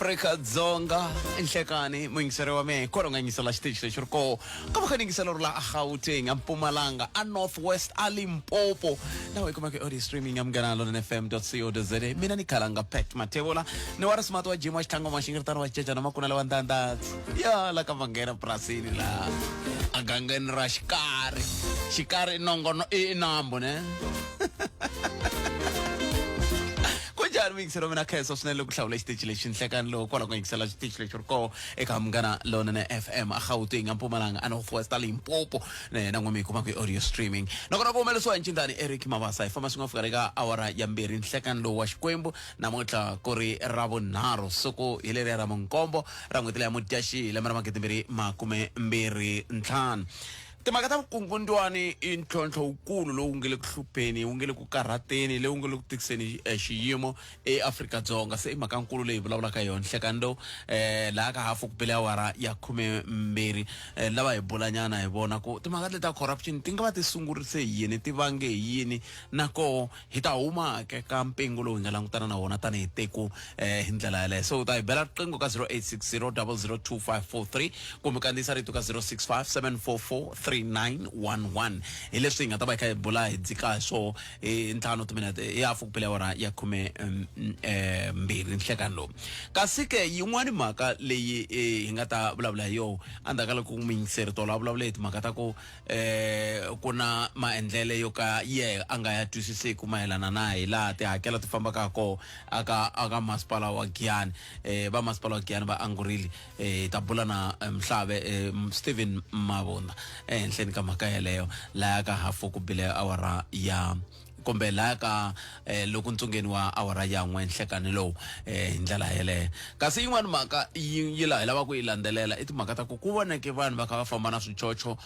Afrika-Dzonga inhlekani mungisere wa me khona nganyisela stage lexi ri ko ka va ningisela ri la a Gauteng a Mpumalanga a Northwest a Limpopo nawe kuma ke audio streaming ya Munghana Lonene FM.co.za mina ni khalanga Pat Matevola ni wa smart wa gym wa xitlango maxingiritano wa jeja na makuna lawa ndandatsi ya la ka vangena prasini la a gangeni ra xikari nongono I nambo ne Mixer mina kheso swinene ku hlawula stage lexi nhlekani lo kwala ku yingisela stage lexi ri ko eka Munghana Lonene FM a Gauteng a Mpumalanga a Northwest a Limpopo na n'wami kuma ku audio streaming nakona ku humelesiwa hi Ncindani Eric Mabasa hi famba swi nga fika eka awara ya mbirhi nhlekani lo wa Xikwembu namuntlha ku ri Ravunharhu siku hi leri ra Munkombo ra n'hweti ya Mudyaxihi lembe ra 2025 timhaka ta vukungundzwani I ntlhontlho wukulu lowu nge le ku hlupheni wu nge le ku karhateni lewu nge le ku tikiseni xiyimo eAfrika-Dzonga se I mhaka nkulu leyi vulavulaka yona nhlekani lo laha ka hafu ku pele awara ya 12 lava hi bulanyana hi vona ku timhaka leti ta corruption ti nga va ti sungurise yini ti vange yini nako hi ta huma ka mpingu lowu hi nga langutana na wona tanihi teku hi ndlela yaleyo so ta hi bela riqingho ka 0860002543 kumbe kandziyisa rito ka 0657443911 hi leswi hi nga ta va hi kha hi bula hi dzika so ntlhanu timinete hi hafu ku pele awara ya 12 nhlekani lowu kasi ke yin'wani mhaka leyi hi nga ta vulavula hi yona andzhaka loko muyingiseri tolo a vulavula hi timhaka ta ku ku na maendlele yo ka ye a nga ya twisiseki mayelana na hi laha tihakelo ti fambaka kona aka masipala wa Giyani va masipala wa Giyani va angurile ta bula na Mhlave Stephen Mabunda henhleni ka mhaka yeleyo laha ka hafu ku bile awara ya kumbe laha ka loko ntsungeni wa awara ya 1 nhlekani lowu hi ndlela yeleyo kasi yin'wana mhaka yi la hi lava ku yi landzelela I timhaka ta ku voneke vanhu va kha va famba na swichocho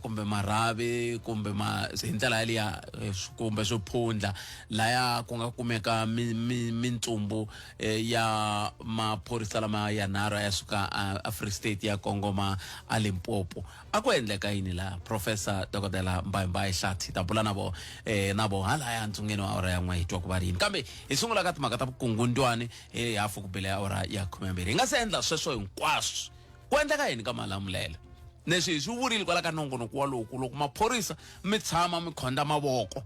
kumbe marhavi kumbe hi ndlela yaliya kumbe swiphundla laya ku nga kumeka mintsumbu ya maphorisa lama yanharhu ya suka a Free State ya kongoma a Limpopo a ku endleka yini la Professor Dr. Mbayimbayi Hlathi ta bula na vo nabo hala ya ntsungeni wa awara ya 1 hi twa ku va rini kambe hi sungula ka timhaka ta vukungundzwani hi hafu ku bile awara ya 12 hi nga se endla sweswo hinkwaswo ku endleka yini ka Malamulele leswi hi swi vurile kwala ka nongonoko wa loko maphorisa mi tshama mi khonda mavoko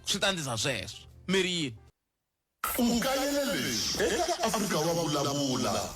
swi ta ndisa sweswo mi ri yini Ukayelele eka Afrika wa vulavula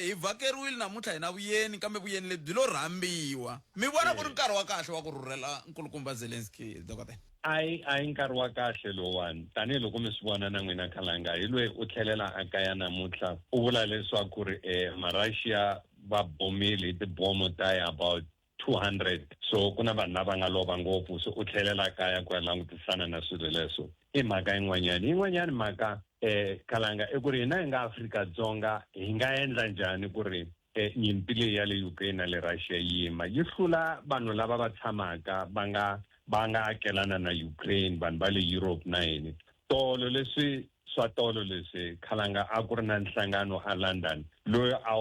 hi vhakeriwile namuntlha hina vuyeni kambe vuyeni lebyi lo rhambiwa mi vona ku ri nkarhi wa kahle wa ku rhurhela nkulukumba Zelensky dokotela ai nkarhi wa kahle lowani tanihiloko mi swi vona na n'wina khalanga hi loyi u tlhelela a kaya namuntlha u vula leswaku ri ma-Russia va bomile hi tibomo ta about 200 so ku na vanhu lava nga lova ngopfu so u tlhelela kaya ku ya langutisana na swilo leswo I mhaka yin'wanyani mhaka khalanga I ku ri hina hi nga Afrika-Dzonga hi nga endla njhani ku ri nyimpi leyi ya le Ukraine na le Russia yima yi hlula vanhu lava va tshamaka va nga akelana na Ukraine vanhu va le Europe na yini tolo leswi khalanga a ku ri na nhlangano a London loyi a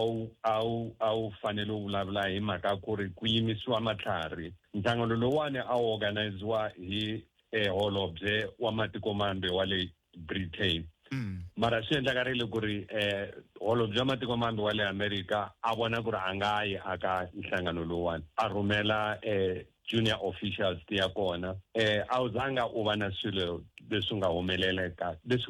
wu fanele u vulavula hi mhaka ku ri ku yimisiwa matlhari nhlangano lowani a organiziwa hi holobye wa matikomambe wa le Britain mara swi endlakarile ku ri holobye wa matikomambe wa le America a vona ku ri a nga yi aka nhlangano lowani a rhumela junior officials ya kona a wu zanga u va na swilo leswi nga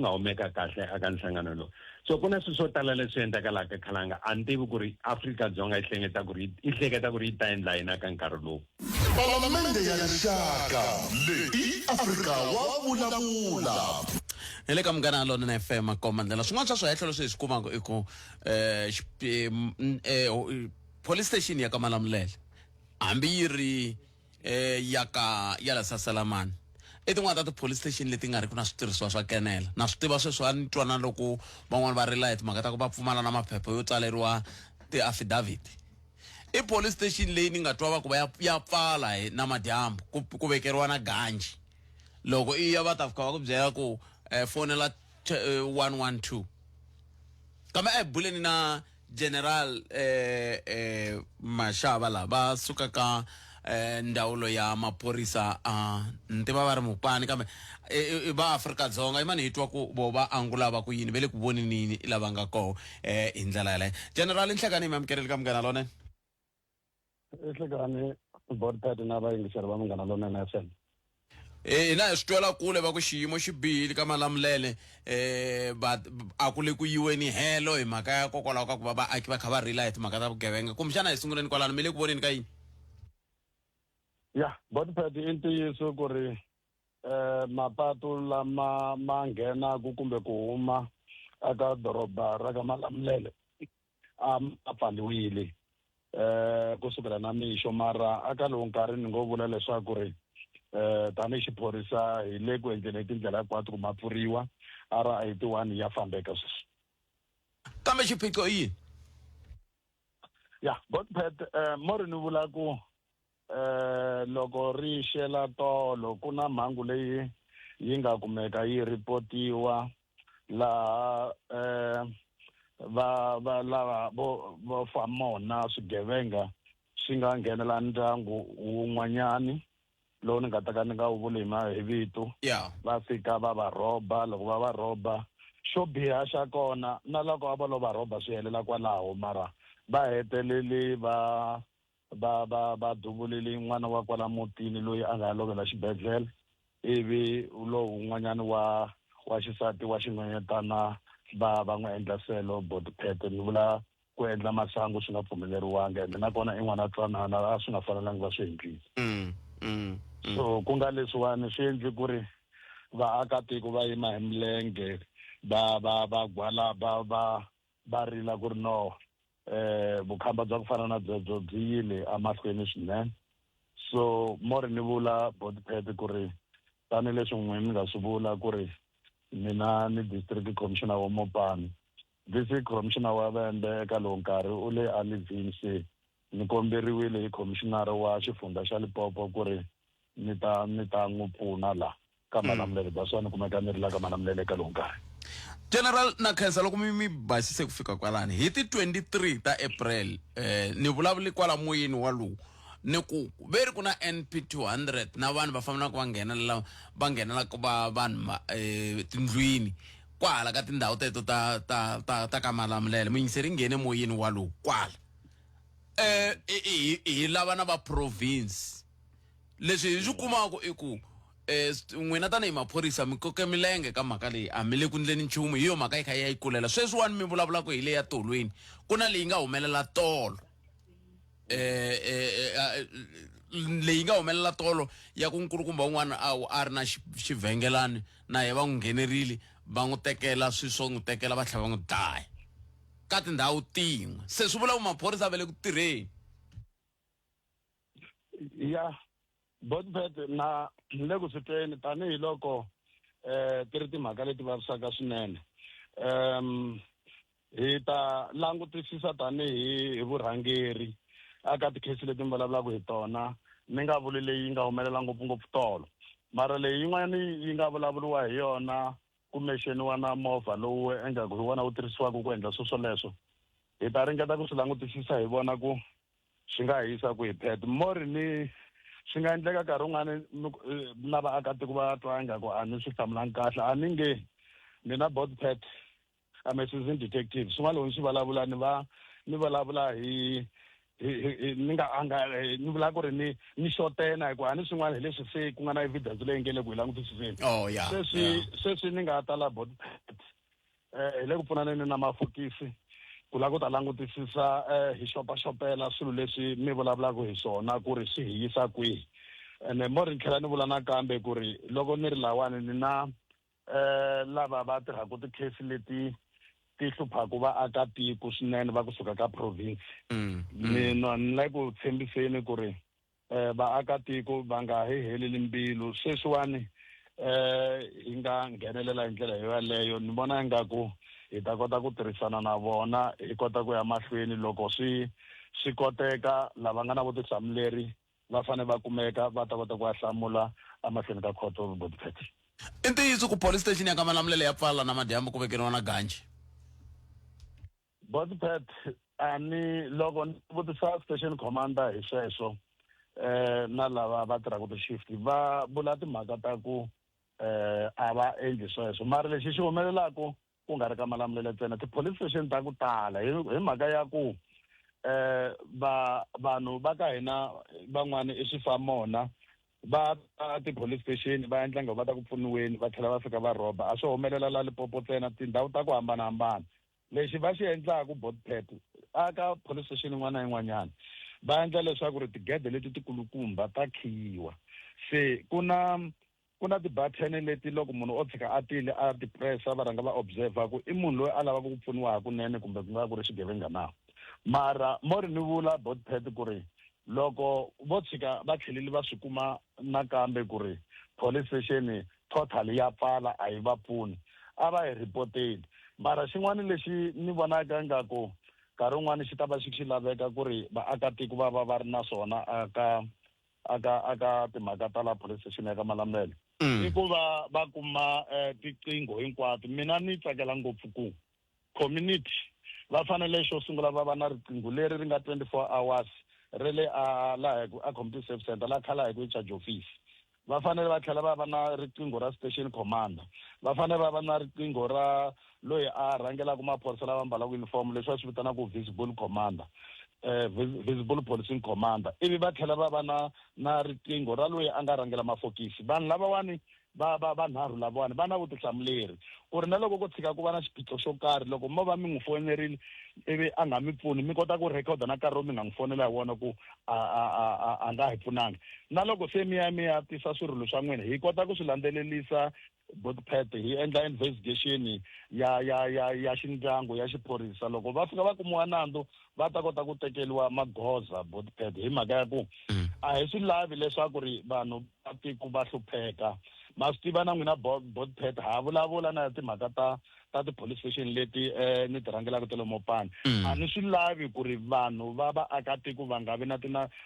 humeka kahle aka nhlangano lowu so ku na swilo swo tala leswi endlekalaka khalanga a ni tivi ku ri Afrika-Dzonga yi hleketa ku ri yi ta endla yini ka nkarhi lowu Palamende ya rixaka leyi Afrika wa vulavula le ka Munghana Lonene FM komandlela swin'wana swa swihehlo leswi hi swi kumaka I ku police station ya ka Malamulele hambi yi ri ya la Sasalamani I tin'wana ta police station leti nga ri ku na switirhisiwa swa kenela na swi tiva sweswo a ni twana loko van'wana va rila hi timhaka ta ku va pfumala na maphepha yo tsaleriwa ti-affidavit I police station leyi ni nga twa va ku va ya pfala na madyambu ku vekeriwa na ganji loko I ya va ta fika va ku byela ku fonela 112 kambe a hi buleni na General Mashava la va suka ka ndawulo ya maphorisa ntiva va ri mupani kambe va Afrika-Dzonga imani hi twa ku vo va angula va ku yini ve le ku voninini lava nga koho hi ndlela yaleyo. General Nhlekani mi amukeleli ka Munghana Lonene. Nhlekani Board na vayingiseri va Munghana Lonene FM. Na hi swi twela kule va ku xiyimo xi bihile ka Malamulele a ku le ku yiweni helo hi mhaka ya kokwalaho ka ku va vaaki va kha va rila hi timhaka ta vugevenga kumbexana hi sunguleni kwalano mi le ku voneni ka yini? Ya Board i ntiyiso ku ri mapatu lama ma nghenaku kumbe ku huma aka doroba ra ka Malamulele a pfaliwile kusukela na mixo mara aka lowu nkarhi ni ngo vula leswaku ri tanihi xiphorisa hi le ku endleni tindlela hinkwato ku ma pfuriwa RI81 ya fambeka sweswi. Kambe xiphiqo i yini? Ya Board mo ri ni vula ku loko ri xela tolo ku na mhangu leyi yi nga kumeka yi ripotiwa laha lava vo famona swigevenga swi nga nghenela ndyangu wun'wanyani lowu ni nga ta ka ni nga wu vuli hi vito. Va fika va va rhoba, loko va va rhoba xo biha xa kona na loko va lo va rhoba swi helela kwalaho mara va hetelele va duvulele n'wana wa kwala mutini loyi a nga lovela xibedhlele ivi lowu un'wanyana wa xisati wa xin'wenyetana va n'wi endla selo. Board ni vula ku endla masangu swi nga pfumeleriwangi ende nakona i n'wana twanana a swi nga fanelanga va swi endlile. So ku nga leswiwani swi endli ku ri vaakatiko va yima hi milenge va gwala va rila ku ri no vukhamba bya ku fana na byebyo byi yile amahlweni swinene. So mo ri ni vula Board ku ri tanihileswi n'wini ni nga swi vula ku ri mina ni district commissioner wa Mopani, district commissioner wa Vhembe eka lowu nkarhi u le alivini se ni komberiwile hi commissioner wa xifundza xa Limpopo ku ri ni ta n'wi pfuna la ka Malamulele baswa ni kumeka ni ri la ka Malamulele eka lowu nkarhi. General na khensa loko mi basise ku fika kwalani hi ti 23 ta April ni vulavuli kwala moyeni wa lowu ni ku veri ku na NP 200 na vanhu va fanelaka va nghenela ku va vanhu tindlwini kwala ka tindhawu teto ta ka Malamulele muyingiseri nghene moyeni wa lowu kwala hi lava na va province leswi hi swi kumaka i ku n'wina tanihi maphorisa mi koke milenge ka mhaka leyi a mi le ku ndleni nchumu hi yo mhaka yi kha yi kulela sweswiwani mi vulavulaka hi le ya tolweni ku na leyi nga humelela tolo leyi nga humelela tolo ya ku nkulukumba un'wana a ri na xivhengelani na ye va n'wi nghenerile va n'wi tekela swi swo n'wi tekela va tlhela va n'wi dlaya ka tindhawu tin'we se swi vula ku maphorisa va le ku tirheni. Ya Board na le ku swi tweni tanihiloko ti ri timhaka leti vavisaka swinene hi ta langutisisa tanihi vurhangeri aka tikhesi leti mi vulavulaka hi tona ni nga vuli leyi nga humelela ngopfungopfu tolo mara leyi yin'wana yi nga vulavuliwa hi yona kumexeniwa na movha lowu engaku hi wona wu tirhisiwaka ku endla swoleswo hi ta ringeta ku swi langutisisa hi vona ku swi nga hisa ku hi mori ni swi nga endleka nkarhi wun'wani na vaakatiko va twa ingaku a ni swi hlamulangi kahle a ni nge ni na Board I'm a seasoned detective swin'wana loko ni swi vulavula ni vulavula hi ni vula ku ri ni xotena hi ku a ni swin'wana hi leswi se ku nga na evidence leyi nge le ku hi langutisiseni sweswi ni nga tala Board hi le ku pfunaneni na mafokisi ku lava ku ta langutisisa hi xopaxopela swilo leswi mi vulavulaka hi swona ku ri swi hi yisa kwihi ene mo ri ni tlhela ni vula nakambe ku ri loko ni ri lawani ni na lava va tirhaka tikhesi leti ti hluphaka vaakatiko swinene va kusuka ka province mina ni like ku tshembiseni ku ri vaakatiko va nga heleli mbilu sweswiwani hi nga nghenelela hi ndlela yaleyo ni vona ingaku hi ta kota ku tirhisana na vona hi kota ku ya mahlweni loko swi koteka lava nga na vutihlamuleri va fane va kumeka va ta kota ku ya hlamula amahlweni ka court of Board i ntiyiso ku police station ya ka Malamulele ya pfala na madyambu ku vekeriwa na ganji Board ani loko ni vutisa station commander hi sweswo na lava va tirhaka ti-shift va vula timhaka ta ku a va endli sweswo mara lexi xi humelelaka ku nga ri ka malamulelo ntsena ti-police station ta ku tala hi mhaka ya ku vanhu va ka hina van'wani i swifamona va ti-police station va endla nga va ta ku pfuniweni va tlhela va fika va rhoba a swi humelela la Limpopo ntsena tindhawu ta ku hambanahambana lexi va xi endlaku Botpet aka police station yin'wana na yin'wanyana va endla leswaku ri tigede leti tikulukumba ta khiyiwa se ku na ti-button leti loko munhu o tshika a tile a ti-pressa va rhanga va observa ku i munhu loyi a lavaka ku pfuniwa hakunene kumbe ku nga ku ri xigevenga na mara mo ri ni vula Botpet ku ri loko vo tshika va tlhelile va swi kuma nakambe ku ri police station total ya pfala a yi va pfuni a va hi ripoteli mara xin'wana lexi ni vonaka ngaku nkarhi wun'wani xi ta va xi laveka ku ri vaakatiko va ri na swona aka timhaka ta la police station ya ka Malamulele i ku va kuma tiqingho hinkwato mina ni tsakela ngopfu ku community va fanele xo sungula va va na riqingho leri ri nga 24 hours ri le laha a community service center la khala hi ku charge office va fanele va tlhela va va na riqingho ra station commander va fanele va va na riqingho ra loyi a rhangelaka maphorisa lava mbalaka uniform leswi va swi vitanaka visible commander visible policing commander ivi va tlhela va va na riqingho ra loyi a nga rhangela mafokisi vanhu lavawani va nharhu lavawani va na vutihlamuleri ku ri na loko ko tshika ku va na xiphiqo xo karhi loko mo va mi n'wi fonerile ivi a nga mi pfuni mi kota ku rhekhoda na nkarhi ro mi nga n'wi fonela hi wona ku a nga hi pfunanga na loko se mi ya tisa swirilo swa n'wina hi kota ku swi landzelelisa Botpet hi endla investigation ya xindyangu ya xiphorisa loko va fika va kumiwa nandzu va ta kota ku tekeliwa magoza Botpet hi mhaka ya ku a hi swi lavi leswaku ri vanhu va tiko va hlupheka ma swi tiva na n'wina Botpet ha vulavula na timhaka ta ti-police station leti ni ti rhangelaka tele Mopani a ni swi lavi ku ri vanhu va vaakatiko va nga vi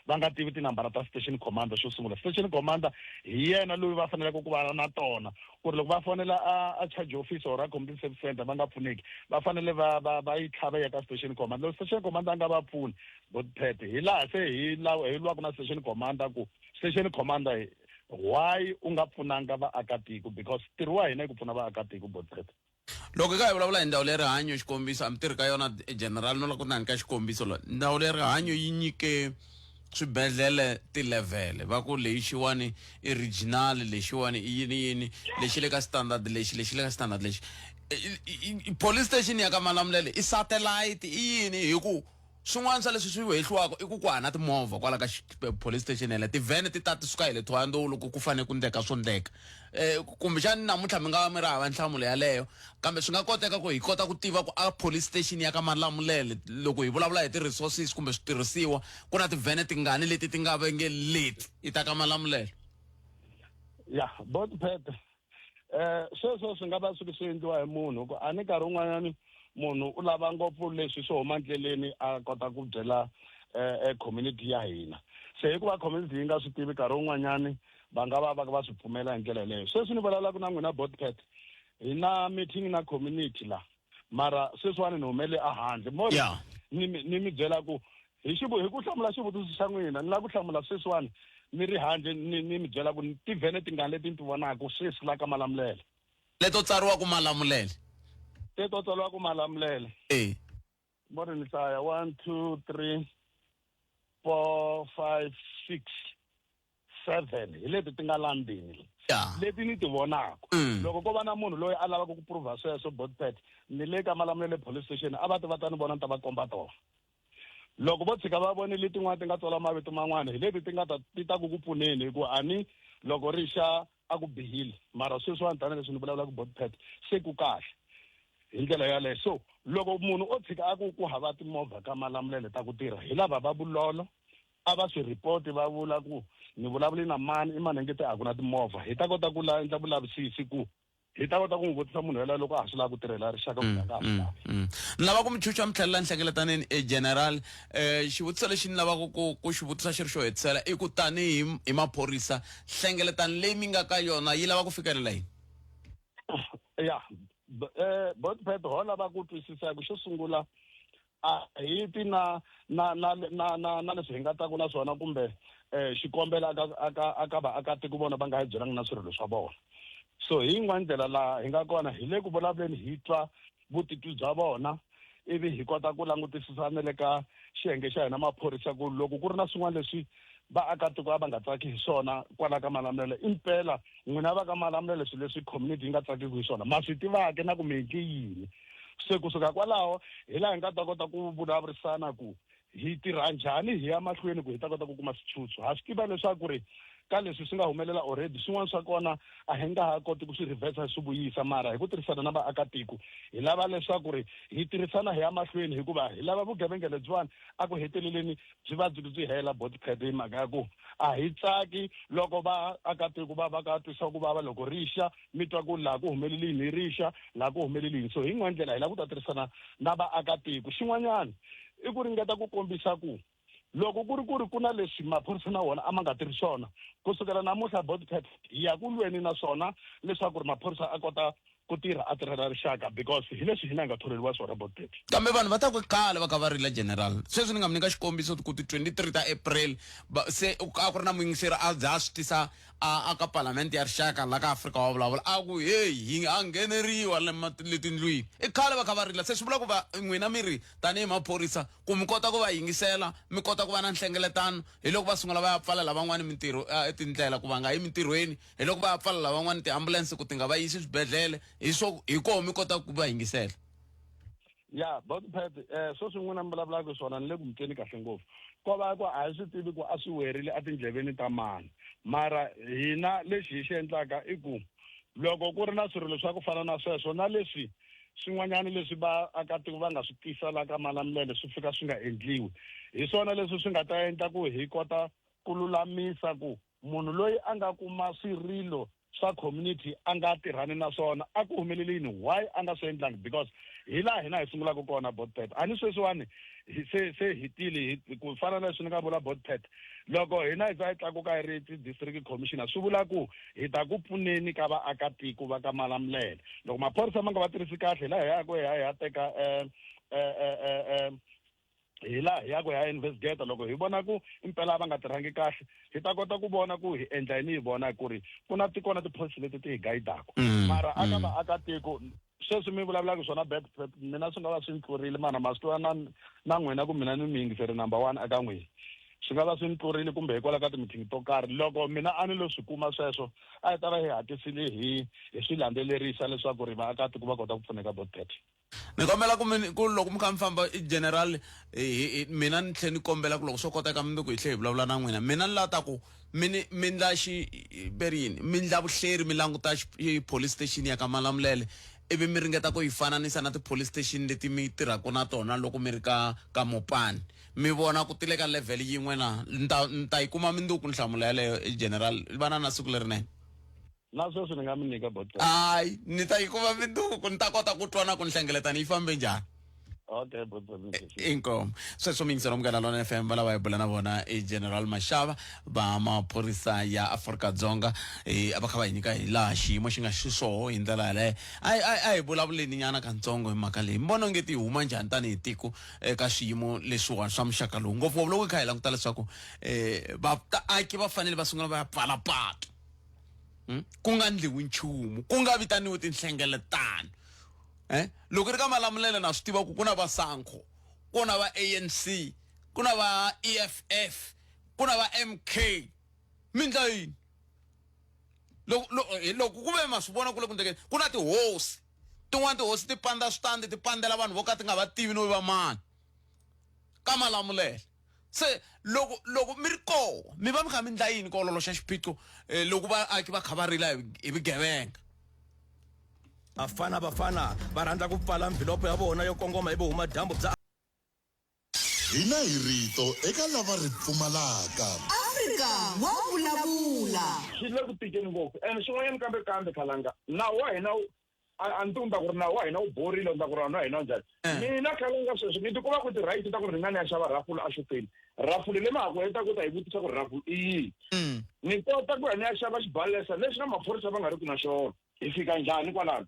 va nga tivi tinambara ta station commander xo sungula station commander hi yena loyi va faneleke ku va na tona ku ri loko va fonela a charge office or a community service center va nga pfuneki va fanele va yi tlhava eka station commander loko station commander a nga va pfuni Botpet hi laha se hi lwaka na station commander ku station commander why u nga pfunanga vaakatiko because ntirho wa hina i ku pfuna vaakatiko Botpet loko hi vulavula hi ndhawu le rihanyo xikombiso a mi tirhi ka yona general no la ku nani ka xikombiso lo ndhawu le rihanyo yi nyike swibedhlele ti-level va ku lexiwani i regional lexiwani i yini lexi le ka standard lexi le ka standard lexi police station ya ka Malamulele i satellite i yini hi ku swin'wana swa leswi swi wehliwaka i ku hana timovha kwala ka police station ele tivhene ti ta ti suka hi le Thohoyandou loko ku fane ku ndeka swo ndeka kumbexani namuntlha mi nga va mi ri hava nhlamulo yaleyo kambe swi nga koteka ku hi kota ku tiva ku a police station ya ka Malamulele loko hi vulavula hi ti-resources kumbe switirhisiwa ku na tivhene tingani leti ti nga venge leti i ta ka Malamulele ya Botpet sweswo swi nga va swi endliwa hi munhu ku a ni nkarhi wun'wanyani munhu u lava ngopfu leswi swi huma ndleleni a kota ku byela community ya hina se hikuva community yi nga swi tivi nkarhi wun'wanyani va nga va swi pfumela hi ndlela yeleyo sweswi ni vulavulaka na n'wina Botpet hi na meeting na community la mara sweswiwani ni humele a handle mori ni mi byela ku hi ku hlamula xivutiso xa n'wina ni lava ku hlamula sweswiwani ni ri handle ni mi byela ku tivhene tingani leti ni ti vonaka sweswi la ka Malamulele leto tsariwa ku Malamulele teto tsariwa ku Malamulele mori ni hlaya 1 2 3 4 5 6 7 hi leti ti nga landini leti ni ti vonaka loko ko va na munhu loyi a lavaka ku prova sweswo Botpet ni le ka Malamulele police station a va ta ni vona ni ta va komba tona loko vo tshika va vonile tin'wana ti nga tswala mavito man'wana hi leti ti ta ku pfuneni hi ku ani loko ri xa a ku bihile mara sweswiwani tanihileswi ni vulavulaka Botpet se ku kahle hi ndlela yaleyo so loko munhu o tshika a ku hava timovha ka Malamulele ta ku tirha hi lava va vulolo a va swi report va vula ku ni vulavuli na mani i manengete a ku na timovha hi ta kota ku endla vulavisisi ku hi ta kota ku n'wi vutisa munhu yalayo loko a swi lava ku tirhela rixaka ku nga ni lava ku mi chucha mi tlhelela nhlengeletaneni general xivutiso lexi ni lavaka ku xi vutisa xi ri xo hetisela i ku tanihi hi maphorisa nhlengeletano leyi mi nga ka yona yi lava ku fikelela yini ya Botpet ho lava ku twisisa ku xo sungula hi ti na leswi hi nga ta ku na swona kumbe xikombelo aka vaakatiko vona va nga hi byelangi na swirilo swa vona. So hi yin'wana ndlela laha hi nga kona hi le ku vulavuleni hi twa vutitwi bya vona ivi hi kota ku langutisisa na le ka xiyenge xa hina maphorisa ku loko ku ri na swin'wana leswi vaakatiko va nga tsaki hi swona kwala ka Malamulele impela n'wina va ka Malamulele swilo leswi community yi nga tsakiki hi swona ma swi tivake na ku mi endle yini. Se kusuka kwalaho hi laha hi nga ta kota ku vulavurisana ku hi tirha njhani hi ya mahlweni ku hi ta kota ku kuma switshutsu. Ha swi tiva leswaku ri ka leswi swi nga humelela already swin'wana swa kona a hi nga ha koti ku swi reversa hi swi vuyisa, mara hi ku tirhisana na vaakatiko hi lava leswaku ri hi tirhisana hi ya mahlweni hikuva hi lava vugevenga lebyiwani a ku heteleleni byi va byi hela Botpet hi mhaka ya ku a hi tsaki loko vaakatiko va ka twisa ku vava loko rixa mi twa ku laha ku humeleli yini rixa laha ku humeleli yini. So hi yin'wana ndlela hi lava ku ta tirhisana na vaakatiko. Xin'wanyana i ku ringeta ku kombisa ku loko ku na leswi maphorisa na wona a ma nga tirhi swona kusukela namuntlha Botpet hi ya ku lweni na swona leswaku ri maphorisa a kota ku tirha a tirhela rixaka because hi leswi hina hi nga tholeriwa swona Botpet. Kambe vanhu va ta ku khale va ka va rila general sweswi ni nga mi nyika xikombiso ku ti 23 ta April se a ku ri na muyingiseri a za swi tisa aka palamende ya rixaka la ka Afrika wa vulavula a ku hey hi a ngheneriwa le tindlwini i khale va ka va rila. Se swi vula ku va n'wina miri tanihi maphorisa ku mi kota ku va yingisela mi kota ku va na nhlengeletano hi loko va sungula va ya pfalela van'wani mintirho etindlela ku va nga yi mintirhweni, hi loko va ya pfalela van'wani tiambulense ku ti nga va yisi swibedhlele hi koho mi kota ku va yingisela. Ya Botpet swo swin'wana mi vulavulaka swona ni le ku mutweni kahle ngopfu ko va ku a hi swi tivi ku a swi werile etindleveni ta mani, mara hina lexi hi xi endlaka i ku loko ku ri na swirilo swa ku fana na sweswo na leswi swin'wanyana leswi vaakatiko va nga swi tisa la ka Malamulele swi fika swi nga endliwi hi swona leswi swi nga ta endla ku hi kota ku lulamisa ku munhu loyi a nga kuma swirilo swa community a nga tirhani na swona a ku humelelini why a nga swi endlangi because hi laha hina hi sungulaka kona Botpet. A ni sweswiwani se hi tile ku fana na leswi ni nga vula Botpet loko hina hi za hi tlakuka hi ri ti-district commissioner swi vula ku hi ta ku pfuneni ka vaakatiko va ka Malamulele. Loko maphorisa ma nga va tirhisi kahle laha hi ya ku hi ya teka hi laha hi ya ku ya investigate loko hi vona ku impela va nga tirhangi kahle hi ta kota ku vona ku hi endla yini hi vona ku ri ku na tipolisi leti ti hi gayidaka mara aka vaakatiko sweswi mi vulavulaka swona Botpet mina swi nga va swi ni tlurile mana ma swi tiva na n'wina ku mina ni muyingiseri number 1 aka n'wina swi nga va swi ni tlurile kumbe hikwalaho ka ti-meeting to karhi loko mina a ni lo swi kuma sweswo a hi ta va hi hatlisile hi swi landzelerisa leswaku ri vaakatiko va kota ku pfuneka Botpet. Ni kombela ku loko mi kha mi famba general mina ni tlhe ni kombela ku loko swo koteka mi ku hi tlhe hi vulavula na n'wina mina ni lata ku mi ndla mi ndla vuhleri mi languta police station ya ka Malamulele ivi mi ringeta ku yi fananisa na ti-police station leti mi tirhaka na tona loko mi ri ka Mopani mi vona ku tile ka level yin'we na ni ta yi kuma minduku nhlamulo yaleyo general vana na siku lerinene na sweswi ni nga mi nyika Botpet. Hayi ni ta yi kuma minduku ni ta kota ku twana ku nhlengeletana yi fambe njhani. Okay Botpet. Inkomo sweswo mingisero Munghana Lonene FM va lava hi bula na vona General Mashava va maphorisa ya Afrika-Dzonga a va kha va hi nyika hi laha xiyimo xi nga xiswoho hi ndlela yaleyo a hi vulavuleni nyana katsongo hi mhaka leyi mbona onge ti huma njhani tanihi tiko eka swiyimo leswiwani swa muxaka lowu ngopfungopfu loko hi kha hi languta leswaku vaaki va fanele va sungula va ya pfala patu ku nga ndliwi nchumu ku nga vitaniwi tinhlengeletano. Loko ri ka Malamulele na swi tiva ku na va SANCO ku na va ANC ku na va EFF ku na va MK mi ndla yini loko ku ve ma swi vona ku le ku ndlekeni ku na tihosi tin'wana tihosi ti pandza switandi ti pandzela vanhu vo ka ti nga va tivi no va mani ka Malamulele. Se loko mi ri koho mi va mi kha mi ndla yini ku ololoxa xiphiqo loko vaaki va kha va rila hi vugevenga. Bafana va rhandza ku pfala mbilopo ya vona yo kongoma hi vuhuma dyambu bya hina hi rito eka lava ri pfumalaka. Afrika wa vulavula. Swi le ku tikeni ngopfu and swin'wanyana kambe khalanga nawu wa hina a ni tiva ku ri nawu wa hina wu borile ni ta ku ri na hina njhani mina khalanga sweswi ni tikuma ku ti-right ta ku ri ni nga ni ya xava rafula axopeni rafula le ma ha ku heta ku ta hi vutisa ku ri rafula i yini ni kota ku ya ni ya xava xibalesa leswi na maphorisa va nga ri ku na xona hi fika njhani kwalano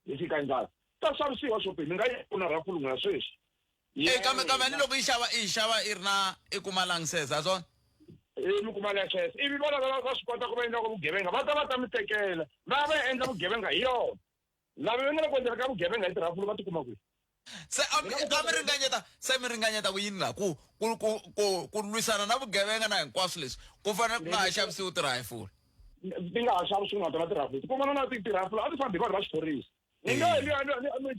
hi fika njhani ta xavisiwa xopeni ni nga yi ku na rafula n'wina sweswi kame ni loko i xava i ri na i kuma langsesa swona mi kuma langsesa ivi vona va swi kota ku va endla vugevenga va ta mi tekela va va endla vugevenga hi yona lava va nga ku endla ka vugevenga hi tirafulu va tikuma kwihi se mi ringanyeta ku yini la ku lwisana na vugevenga na hinkwaswo leswi ku fanele ku nga ha xavisiwi tirayifuli ti nga ha xavisiwi na tona tirafulu ti kumana na tirafulu a ti fambi vanhu va xiphorisa ni nga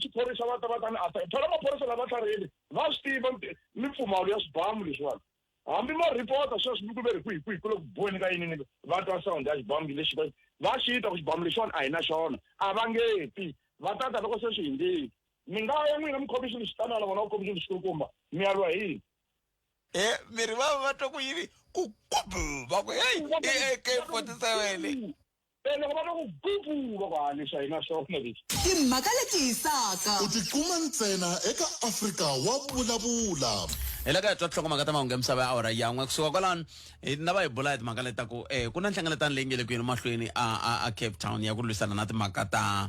xiphorisa va ta ni thola maphorisa lava tlharihile va swi tiva mipfumalo ya swibamu leswiwani hambi ma ripota sweswi mi ku ve ri kwihi ku le ku boni ka yini va twa sound ya xibamu lexi va xi ta ku xibamu lexiwani a hi na xona a va ngeti va tata loko se swi hindzile mi nga ya n'wina mukhomixini xitanala vona vukhomixini xikulukumba mi yalwa hi yini mi ri va twa ku yini ku va ku hey AK47 loko va twa ku gubu va ku halisa hi na xona lexi timhaka leti hisaka u tikuma ntsena eka Afrika wa vulavula hela ka twa tlhongomaka ta mahungu ya misava ya awara yan'we kusuka kwalano na va hi bula hi timhaka leti ta ku ku na nhlengeletano leyi nge le ku yini mahlweni a Cape Town ya ku lwisana na timhaka ta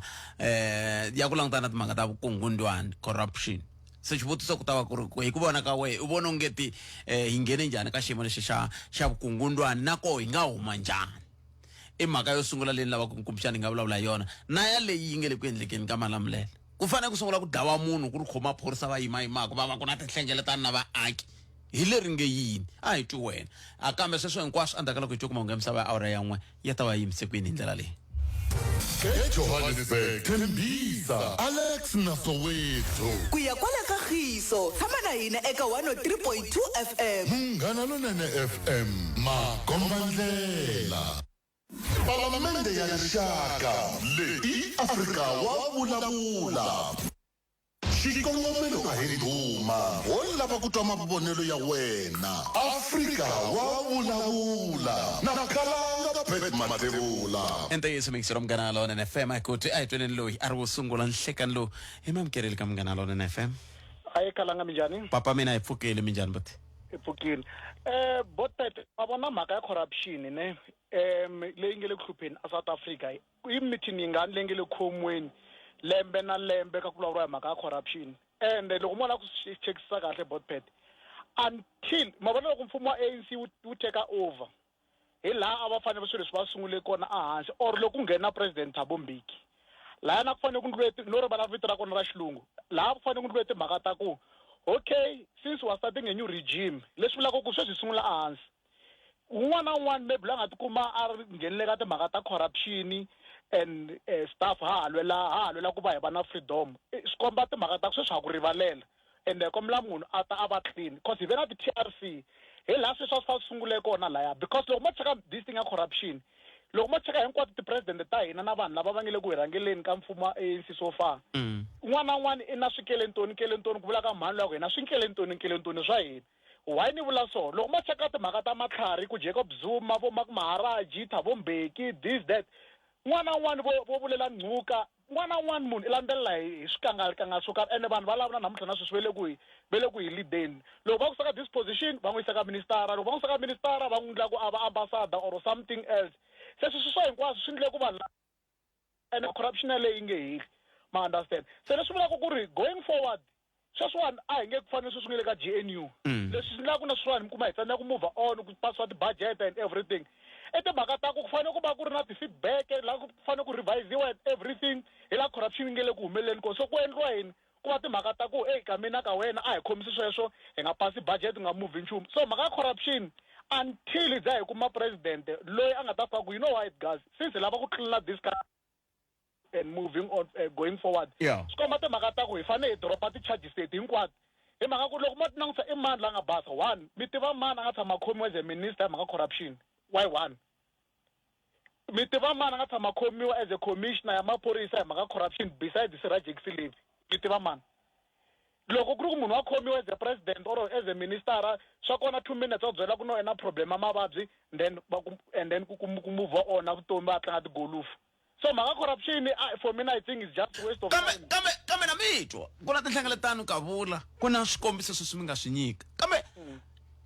ya ku langutana na timhaka ta vukungundwani corruption se xivutiso ku ta va ku ri hi ku vona ka wehe u vona ongeti hi nghene njhani ka xiyimo lexi xa vukungundwani na koho hi nga huma njhani i mhaka yo sungula leyi ni lavaka kumbexana hi nga vulavula hi yona na ya leyi yi nge le ku endlekeni ka Malamulele ku fanele ku sungula ku dlawa munhu ku ri khoma phorisa va yimayimaka va va ku na tinhlengeletano na vaaki hi leri nge yini a hi twi wena a kambe sweswo hinkwaswo endzhaku ka loko hi twi kuma mahungu ya misava ya awara yan'we ya ta va yimise kwini hi ndlela leyi eJohannesburg Tembisa Alex Nasoweto ku ya kwala ka Khiso tshama na hina eka 103.2 FM Munghana Lonene FM Makombandlela Palamende ya Rixaka leyi Afrika wa vulavula xikongomelo a hi ndhuma wo lava ku twa mavonelo ya wena Afrika wa vulavula na Khalanga Pet Matebula enteyiso mikisiro Munghana Lonene FM akuthi a hi tweneni loyi a ri wo sungula nhlekani lowu hi mamukeleli ka Munghana Lonene FM ayi Khalanga minjhani papa mina hi pfukile minjhani buti hi pfukile botet a vona mhaka ya corruption ne leyi nge le ku hlupheni a South Africa i meeting yi nga leyi nge le khomweni lembe na lembe ka ku vulavuriwa hi mhaka ya corruption and loko mo la ku chekisisa kahle botet until mavona loko mfumo wa ANC wu take over hi laha a va fanele swilo leswi va sungule kona ehansi or loko ku nghena president Thabo Mbeki laha na ku fanele ku ndluleti no ri va vito ra kona ra xilungu laha ku fanele ku ndluleti mhaka ta ku okay since we are starting a new regime leswi vulaka ku sweswi sungula ehansi un'wana na un'wana maybe la nga tikuma a nghenele ka timhaka ta corruption and staff ha halwela ku va hi va na freedom swi komba timhaka ta sweswi ha ku rivalela and kombela munhu a ta a va clean because hi ve na ti-TRC hi laha sweswi a swi sungule kona laya because loko mo cheka this thing ya corruption loko mo cheka hinkwato ti-president ta hina na vanhu lava va nge le ku hi rhangeleni ka mfumo wa ANC so far un'wana na un'wana i na swikelentoni ku vula ka mhani loko hina swikelentoni swa hina why ni vula so loko mo cheka timhaka ta matlhari ku Jacob Zuma vo Mark Maharaji Thabo Mbeki this that n'wana un'wana vo vulela Ngcuka n'wana un'wana munhu i landzelela hi swikangakanga swo karhi ene vanhu va lavana namuntlha na sweswi ve le ku hi leadeni loko va ku saka disposition va n'wi yisa ka ministara loko va n'wi saka ministara va n'wi endla ku a va ambassador or something else se sweswi swa hinkwaswo swi endle ku vanhu ene corruption leyi nge heli ma understand se leswi vulaka ku ri going forward sweswiwani a hi nge ku fanele swi sungule ka GNU leswi swi endlaka na sweswiwani mi kuma hi tsandzeka ku move on ku pasiwa ti-budget and everything timhaka ta ku fanele ku va ku ri na ti-feedback laha ku fanele ku revisiwa everything hi la corruption nge le ku humeleleni ko so ku endliwa yini ku va timhaka ta ku ka mina ka wena a hi khomisi sweswo hi nga pasi budget hi nga move nchumu so mhaka ya corruption until hi za hi kuma president loyi a nga ta fika ku you know what guys since hi lava ku tlula this and moving on going forward swi komba timhaka ta ku hi fanele hi dropa ti-charges leti hinkwato hi mhaka ku loko mo ti langutisa i mani la nga basa one mi tiva mani a nga tshama khomiwa as a minister hi mhaka corruption why one mi tiva mani a nga tshama khomiwa as a commissioner ya maphorisa hi mhaka corruption besides Siraj Exleve mi tiva mani loko ku ri ku munhu wa khomiwa as a president or as a minister swa kona 2 minutes a byela ku no ena problem ya mavabyi and then ku move on na vutomi va tlanga tigolufu so mhaka corruption for me I think is just waste of time kambe na mitwa ku na tinhlengeletano ka vula ku na swikombiso sweswi mi nga swi nyika kambe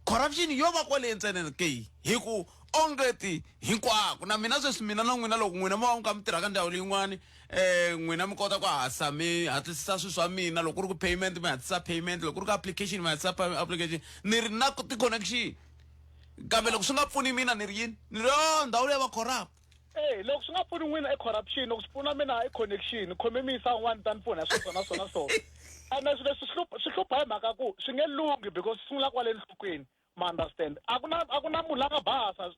corruption yo va kwale ntsena ke hi ku ongeti hinkwako na mina sweswi mina na n'wina loko n'wina ma nga mi tirha ka ndhawu leyin'wani n'wina mi kota ku hasa mi hatlisisa swilo swa mina loko ku ri ku payment mi hatlisa payment loko ku ri ku application mi hatlisa application ni ri na ti-connection kambe loko swi nga pfuni mina ni ri yini ni ri ndhawu leyi va corrupt loko swi nga pfuni n'wina corruption loko swi pfuna mina connection khome mi yisa un'wana ta ni pfuna hi swona so ene leswi swi hlupha hi mhaka ku swi nge lungi because swi sungula kwale nhlokweni ma understand a ku na munhu la nga basa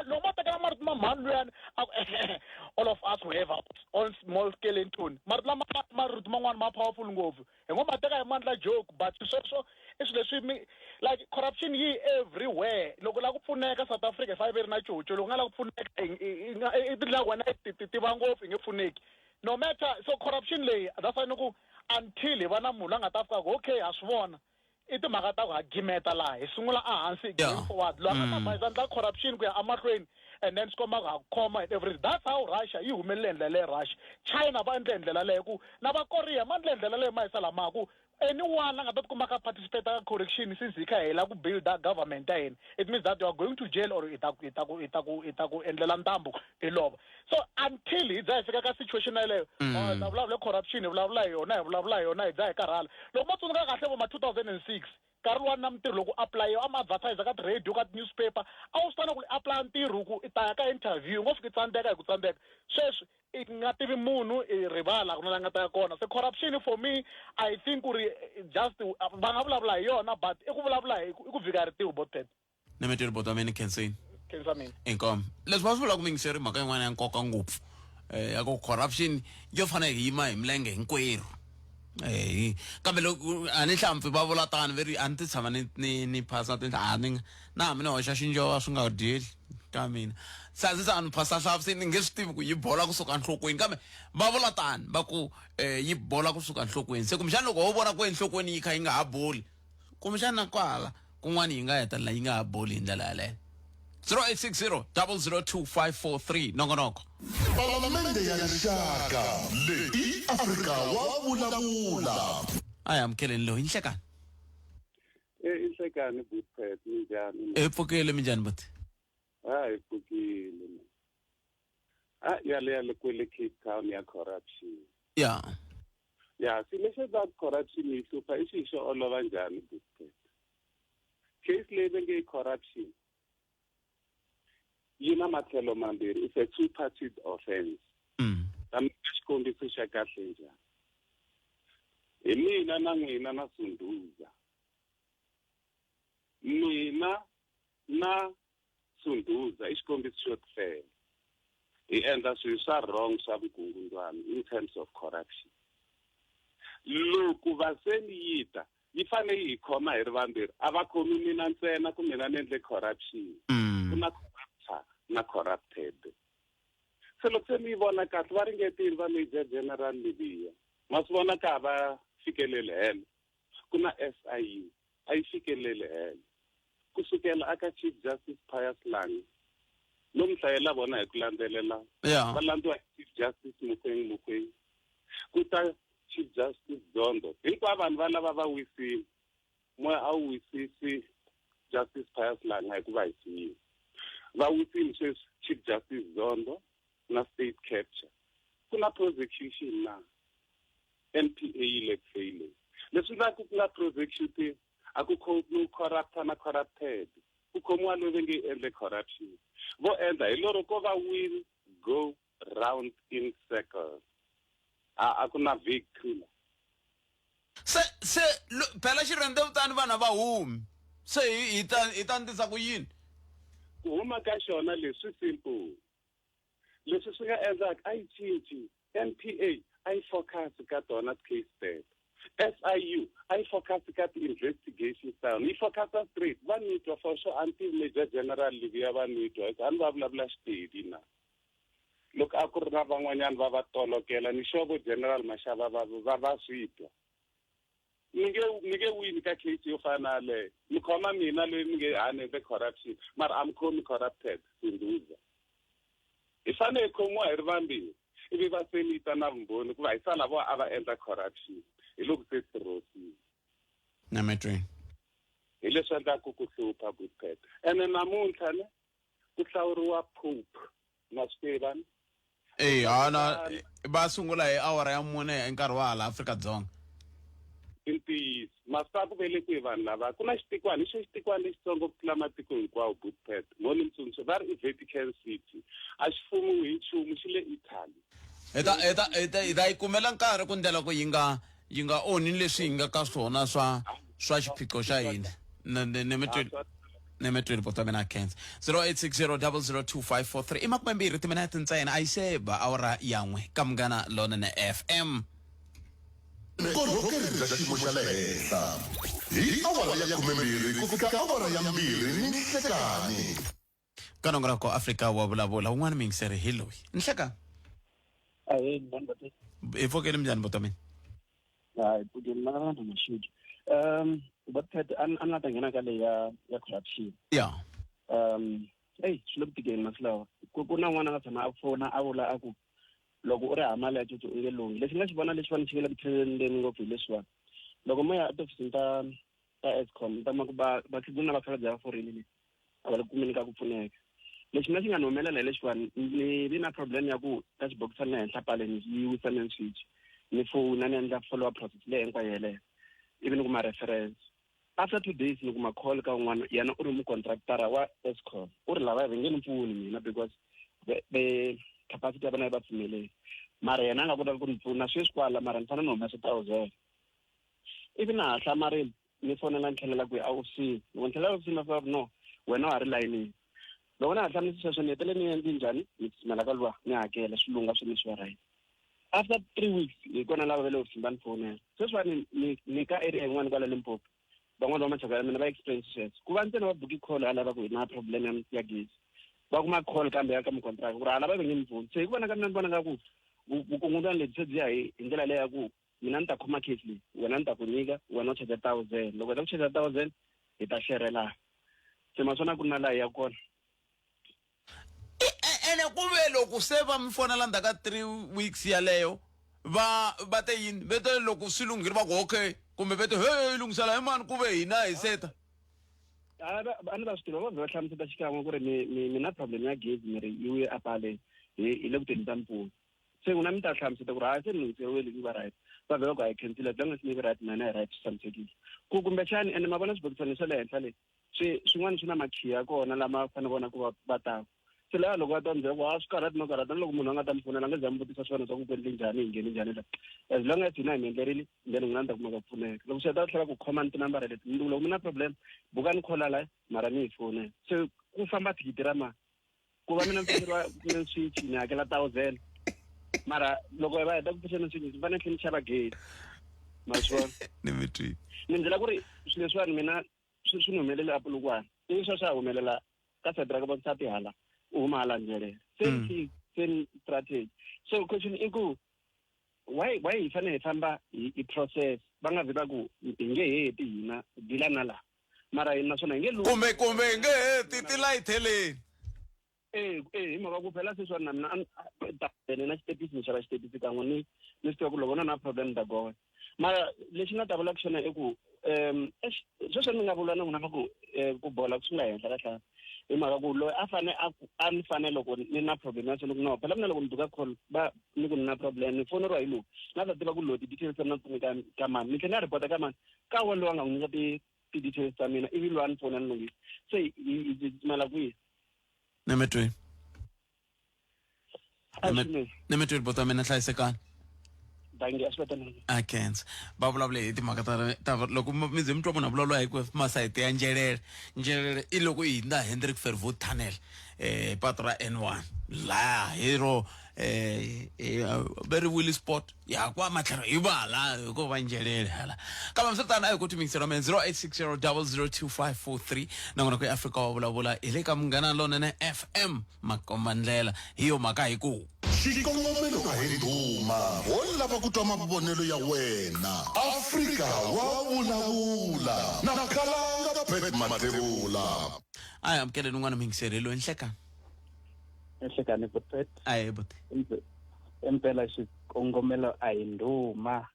loko ma tekela marito ma mhani luyani all of us we have on small scale entoni marito man'wani ma powerful ngopfu hi ngo ma teka hi mandla joke but sweswo i swilo leswi like corruption yi everywhere loko la ku pfuneka South Africa fa yi ri na coco loko nga la ku pfuneka i tindlela wena ti tiva ngopfu i nge pfuneki no matter so corruption leyi that's why ku until hi va na munhu la nga ta fika okay ha swi vona i timhaka ta ku hagimeta laha hi sungula ehansi going forward loko a ta bayizana ta corruption ku ya amahlweni and then sikomba ku ha khoma and everything that's how Russia yi humelele ndlela leyi Russia China va endle ndlela leyi ku na va Korea ma endle ndlela leyi ma yisa lama ku anyone la nga ta tikuma ka participate ka correction since hi kha hela ku build that government ta hina it means that you are going to jail or itaku endlela ntambu ilova so until hi za hi fika ka situation leyo na vulavula corruption hi vulavula hi yona hi za hi karhala loko ma tsundzuka kahle vo ma 2006 nkarhi wani na mintirho loko apply ama advertise ka radio ka newspaper a wu swi ku apply ntirho ku i ta ya ka interview ngo fika tsandzeka hi ku tsandzeka sweswi i nga tivi munhu i rivala ku na la nga ta ya kona so corruption for me I think ku ri just va nga vulavula hi yona but i ku vulavula hi ku vika ritiwi botet na metero bota mina Kensini Kensamini inkom leswi va swi vula ku mi ngiseri mhaka yin'wana ya nkoka ngopfu ya ku corruption yo fana hi yima hi milenge hinkwerhu kambe loko a ni hlampfi va vula tani veri a ni ti tshama ni phasa na mina hoxa xinjova swi nga dyeli ka mina sasa ni phasa hlampfi ni nge swi tivi ku yi bola kusuka enhlokweni kambe va vula tani va ku yi bola kusuka enhlokweni se kumbexana loko wo vona ku enhlokweni yi kha yi nga ha boli kumbexana kwala kun'wana yi nga hetelela yi nga ha boli hi ndlela yaleyo 0860 nongonoko Palamende ya rixaka leyi Afrika wa vulavula aya amkeleni lo inhlekani inhlekani butphet njani epfukile minjani buti epfukile yale kwele Cape Town ya corruption ya sileshe that corruption yi hlupha i xi xo olova njhani butphet case leyi ve nge corruption yi na matlhelo mambirhi it's a two-party offense kambe xikombiso xa kahle njhani hi mina na n'wina na Sunduza mina na Sunduza i xikombiso xo tifela hi endla swilo swa wrong swa vukungundzwana in terms of corruption loko vaseni yi ta yi fane yi khoma hi ri vambirhi a va khomi mina ntsena ku mina ni endle corruption ku na na corrupted se loko se mi vona kahle va ringetile va Major General Libiya ma swi vona ka va fikelele helo ku na SIU a yi fikelele helo kusukela aka Chief Justice Pius Langa no mhlayela vona hi ku landzelela va landziwa Chief Justice Mukweng ku ta Chief Justice Zondo hinkwavo vanhu va lava va wisile moya a wu wisisi Justice Pius Langa hi ku va hi siyile va wisile sweswi Chief Justice Zondo na state capture ku na prosecution na NPA yi le failing leswi nga ku na prosecution a ku corrupt na corrupted ku khomiwa loyi ve nge endle corruption vo endla hi loro ko va will go round in circles a ku na victory se phela xirende vutani vana va humi se hi ta ndisa ku yini ku huma ka xona leswi simple leswi swi nga endlaka a yi cinci NPA a yi focus ka tona case state SIU a yi focus ka ti-investigation style yi focusa straight va nitwa for sure until Major General Libiya va nitwa a ni va vulavula xitedi na loko a ku ri na van'wanyana va va tolokela ni xovo General Mashava va swi twa ni nge wini ka case yo fana leyo ni khoma mina leyi ni nge hani the corruption mara I'm khomi corrupted Sunduza hi fane hi khomiwa hi ri vambirhi ivi va senita na vumbhoni ku va hi sala vo a va endla corruption hi loko se tirhosini na metro hi leswi endlaku ku hlupha butphet ene namuntlha ne ku hlawuriwa pope na Stephen hana ba sungula hi awara ya 4 hi nkarhi wa hala Afrika-Dzonga intis masaku vele ku vanhu lava ku na xitikwana lexitsongo ku tlula matiko hinkwawo Bookpet moni mtsundzuxo va ri Vatican City a xi fumiwi hi nchumu xi le Italy eta ikumela nkarhi ku ndlela ku yi nga onhi leswi hi nga ka swona swa xiphiqo xa hina nemetweni bota mina Kens 0860002543 imakumembiri timinete ntsena ayiseba awara yan'we ka Munghana Lonene FM korhokeri bya xiyimo xa le henhla hi awara ya 12 ku fika awara ya 2 ni nhlekani ka nongonoko Afrika wa vulavula un'wana mingiseri hi loyi nhleka ifokele mjani bota mina pudela na mashudi but I'm not ngena ka le ya corruption hey swi le kutikeni maslawa ku na n'wana nga tshama a fona a vula a ku loko u ri hamali ya tsotso i le lungi leswi nga xi vona lexi vana xi nga le kutrendeni ngopfu hi leswiwani loko mo ya etofisini ta Eskom ta ma ku vakhegula na vakhalabye va forile a va le kumeni ka ku pfuneka lexi nga xi nga ni humelela hi leswiwani ni vi na problem ya ku ka xibokisi ni henhla paleni yi wisa ni switch ni fona ni endla follow up process leyi hinkwayo yeleyo ivi ni kuma reference after 2 days ni kuma call ka un'wana yena u ri mucontractora wa Eskom u ri lava va nge ni pfuni mina because the capacity ya vona yi va pfumeleli mara yena a nga kota ku ni pfuna sweswi kwala mara ni fanele ni humesa 1,000 ivi na ha hlamarile ni fonela ni tlhelela ku a ofisini loko ni tlhelela ofisini va no wena wa ha ri layinini loko na ha hlamusisa sweswo ni hetele ni endli njhani ni tsutsumela ka luwa ni hakela swilunga swi ni swi right after 3 weeks hi kona lava va le ofisini va ni fonela sweswiwani ni ka area yin'wana kwala Limpopo van'wana va machaka ya mina va experience sweswo ku va ntsena va buki call a lava ku hi na problem ya gezi va kuma call kambe ya ka mukontraka ku ri a lava va nge ni pfuni se hi ku vona ka mina ni vona nga ku vukungundwani lebyi se byi ya hi ndlela leyi ya ku mina ni ta khoma case leyi wena ni ta ku nyika wena u charge 1,000 loko hi ta ku charge 1,000 hi ta sherelana se maswona ku na laha ya kona ene ku ve loko se va mi fonela ndzhaku ka 3 weeks yaleyo va te yini ve te loko swi lunghile va ku okay kumbe ve te hey lunghisela hi mani ku ve hina hi seta a ni ta swi tiva va vhe va hlamuseta xikan'we ku ri mi na problem ya gezi mi ri yi wuye apale hi le kuteni ta mpfula se n'wina mi ta hlamuseta ku ri hayi se ni lunghiseriwile yi va right va vhe va ku hayi cancela as long as ni vi right mina hi right swi tshamisekile ku kumbexani ene ma vona swibokisani swa le henhla le swin'wana swi na makhiya kona lama fane vona ku va taka se laha loko va ta mi byela ku swi karhati no karhata loko munhu a nga ta mi pfunela a nga za mi vutisa swona swa ku ku endle njhani hi ngheni njhani la as long as hina hi mi endlerile then n'wina ni ta kuma ka pfuneka loko swi heta ku tlhela ku khoma ni tinambara leti loko mi na problem buka ni khola la mara ni hi fonela se ku famba thikithi ra mali ku va mina mfaneriwa switch ni hakela 1,000 mara loko va heta ku pfuxana switch ni fanele ni xava gezi ma swi vona ni mi twi ni byela ku ri swilo leswiwani mina swi ni humelele a Polokwane ivi swa swa humelela ka side ra ka vavasati hala u huma hala ndlele same strategy so question i ku why hi fanele hi famba hi process va nga vita ku hi nge heti hina dila na la mara hina swona hi nge kumbe hi nge heti ti layitheleni hi mhaka ku phela sweswiwani na mina na xitepisi ni xava xitepisi kan'we ni swi tiva ku loko na problem ta gonya mara lexi nga ta vula ku xona i ku sweswo ni nga vula na n'wina va ku bola ku swi nga henhla ka tlhanu hi mhaka ku loyi a ni fanele loko ni na problem ya swona ku no phela mina loko ni duka call va ni ku ni na problem ni foneriwa hi lowu na ta tiva ku lowu ti-details ta mina pfuni ka mani ni tlhela ni ya report-a ka mani ka wona loyi a nga n'wi nyika ti-details ta mina ivi loyi a ni fona ni lunghisa se hi tsutsumela kwihi ni mi twi ni mi twi bota mina hlayisekani bangi a swi vatanani a Kens va vulavule hi timhaka ta loko mi ze mi twa munhu a vulavula hi ku masayiti ya njelele i loko hi hundza Hendrik Verwoerd tunnel patu ra N1 laha hi ro very willy spot ya kwa matlhelo hi vala hikuva va njelele hala kambe msitana a hi ku timingiseriwa mina 0860002543 nangona ku Africa wa vulavula hi le ka Munghana Lonene FM makomba ndlela hi yo mhaka hi ku xikongomelo a hi ndhuma wo lava ku twa mavonelo ya wena Afrika wa vulavula na Khalanga Pet Matebula ayi amkeleni un'wana mingiserelo enhlekani enhlekani Bothwet ayi bote impela xikongomelo a hi ndhuma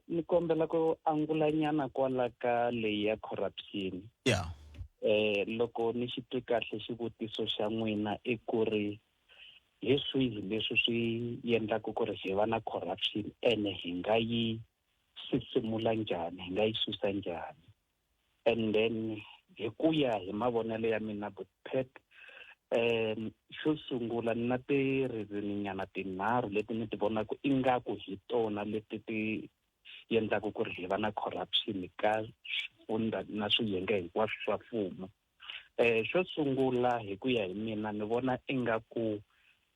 ni kombela ku angulanyana kwala ka leyi ya corruption loko ni xi twi kahle xivutiso xa n'wina i ku ri hi swihi leswi swi endlaka ku ri hi va na corruption ene hi nga yi sisimula njhani, hi nga yi susa njhani. And then hi ku ya hi mavonelo ya mina Phet, xo sungula na ti-reason-nyana tinharhu leti ni ti vonaka ingaku hi tona leti ti endlaka ku ri hi va na corruption ka swifundza na swiyenge hinkwaswo swa mfumo. Xo sungula hi ku ya hi mina ni vona ingaku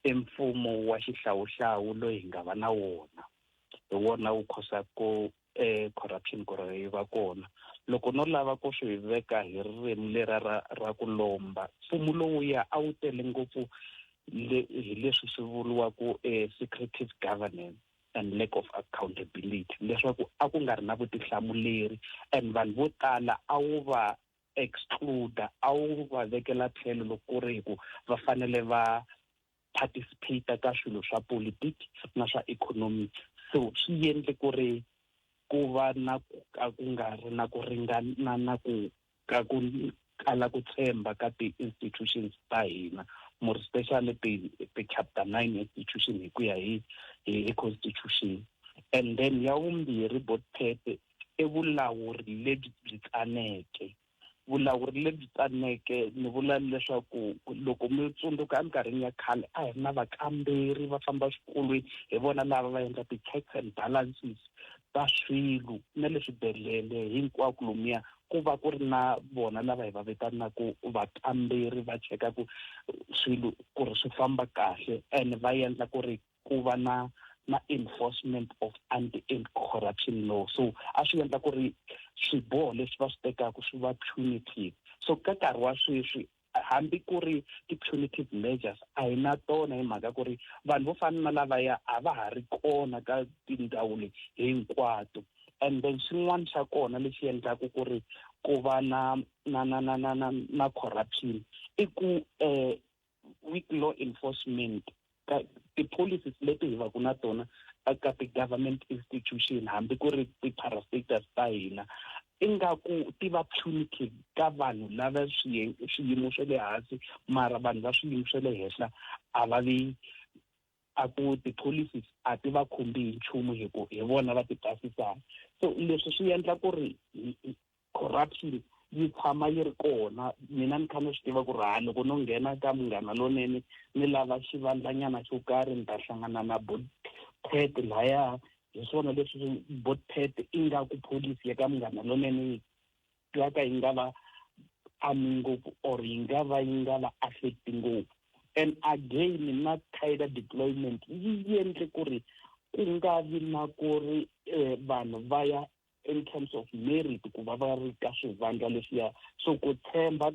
i mfumo wa xihlawuhlawu loyi hi nga va na wona, hi wona wu khosaku corruption ku ri yi va kona. Loko no lava ku swi veka hi ririmi lera ra ku lomba, mfumo lowuya a wu tele ngopfu hi leswi swi vuriwaku secretive governance and lack of accountability, leswaku a ku nga ri na vutihlamuleri and vanhu vo tala a wu va exclude, a wu va vekela tlhelo loko ku ri ku va fanele va participate ka swilo swa politics na swa economic. So swi endle ku ri ku va na ku nga ri na ku ringana na ku kala ku tshemba ka ti-institutions ta hina, more especially ti-chapter 9 institution hi ku ya hi constitution. And then ya vumbirhi Phet, i vulawuri lebyi byi tsaneke. Vulawuri lebyi tsaneke ni vula leswaku loko mi tsundzuka eminkarhini ya khale a hi ri na vakamberi va famba swikolweni, hi vona lava va endla ti-checks and balances ta swilo na le swibedhlele hinkwako lomuya ku va ku ri na vona lava hi va vitanaku vakamberi va cheka ku swilo ku ri swi famba kahle and va endla ku ri ku va na enforcement of anti-corruption law. So a swi endla ku ri swiboho leswi va swi tekaku swi va punitive. So ka nkarhi wa sweswi hambi ku ri ti-punitive measures a hi na tona hi mhaka ku ri vanhu vo fana na lavaya a va ha ri kona ka tindhawu hinkwato. And then xin'wana xa kona lexi endlaku ku ri ku va na corruption i ku weak law enforcement ka ti-policies leti hi va ku na tona ka ti-government institution hambi ku ri ti-parastatals ta hina ingaku ti va punitive ka vanhu lava swiyimo swa le hansi, mara vanhu va swiyimo swa le henhla a va vi a ku ti-policies a ti va khumbi hi nchumu hi vona va ti pasisaka. So leswi swi endla ku ri corruption yi tshama yi ri kona. Mina ni kha ni swi tiva ku ri loko no nghena ka Munghana Lonene ni lava xivandlanyana xo karhi ni ta hlangana na Phet laya, hi swona leswi Phet ingaku policy ya ka Munghana Lonene ya ka yi nga va ami ngopfu or yi nga va affecting ngopfu. And again na tighter deployment yi endle ku ri ku nga vi na ku ri vanhu va ya in terms of merit ku va va ri ka swivandla leswiya. So ku tshemba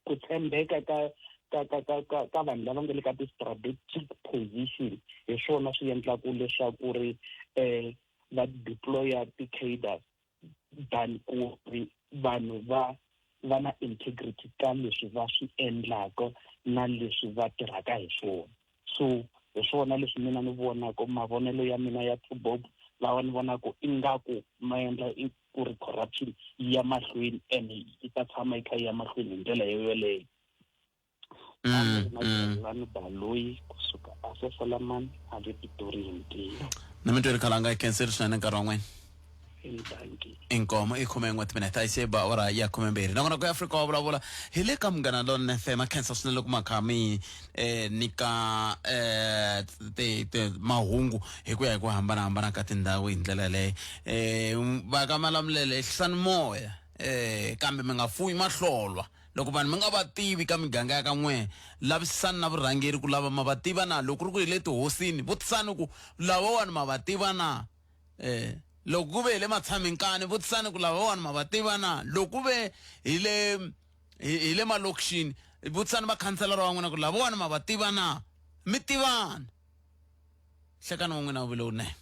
ku tshembeka ka vanhu lava nga le ka ti-strategic position hi swona swi endlaku leswaku ri va deploya ti-cadres than ku ri vanhu va na integrity ka leswi va swi endlaka na leswi va tirhaka hi swona. So hi swona leswi mina ni vonaka mavonelo ya mina ya Bob lawa ni vonaka ingaku ma endla ku ri corruption yi ya mahlweni and yi ta tshama yi kha yi ya mahlweni hi ndlela yoyoleyo. Ni Baloyi kusuka Solomon a ri Pitori Hintiyo. Na mi twi khalanga i khensi swinene nkarhi wa n'wina. Inkomo i 11 minutes a se ba ora ya 12 na kona ku Africa wa vulavula hi le ka Munghana Lonene FM a khensa swinene loko makhami nika te mahungu hi ku ya hi ku hambana ka tindhawu hi ndlela leyo va ka Malamulele hlisani moya kambe mi nga fuyi mahlolwa loko vanhu mi nga va tivi ka miganga ya ka n'we lavisisani na vurhangeri ku lava ma va tiva na loko ri ku hi le tihosini vutisani ku lavawani ma va tiva na loko ku ve hi le matshaminkani vutisani ku lavawani ma va tiva na loko ku ve hi le malokixini vutisani vakhanselara wa n'wina ku lavawani ma va tiva na mi tivana hlekani wa n'wina wu vile wunene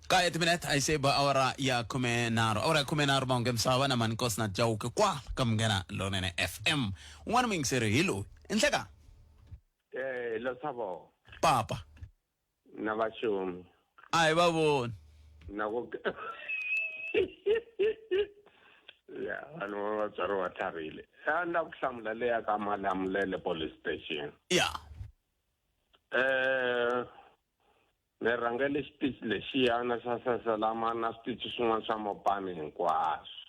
kaya timinete a se ba awara ya 13 maunge msava na manikos na jauke kwa ka Munghana Lonene FM un'wana muyingiseri hi loyi inhleka lo savo papa na vaxomi a hi va voni na ku ya vanhu vatswari va tlharile a ni la ku hlamula leya ka Malamulele police station ya ni rhangele xitichi lexiya na sasasalama na switichi swin'wana swa mopani hinkwaswo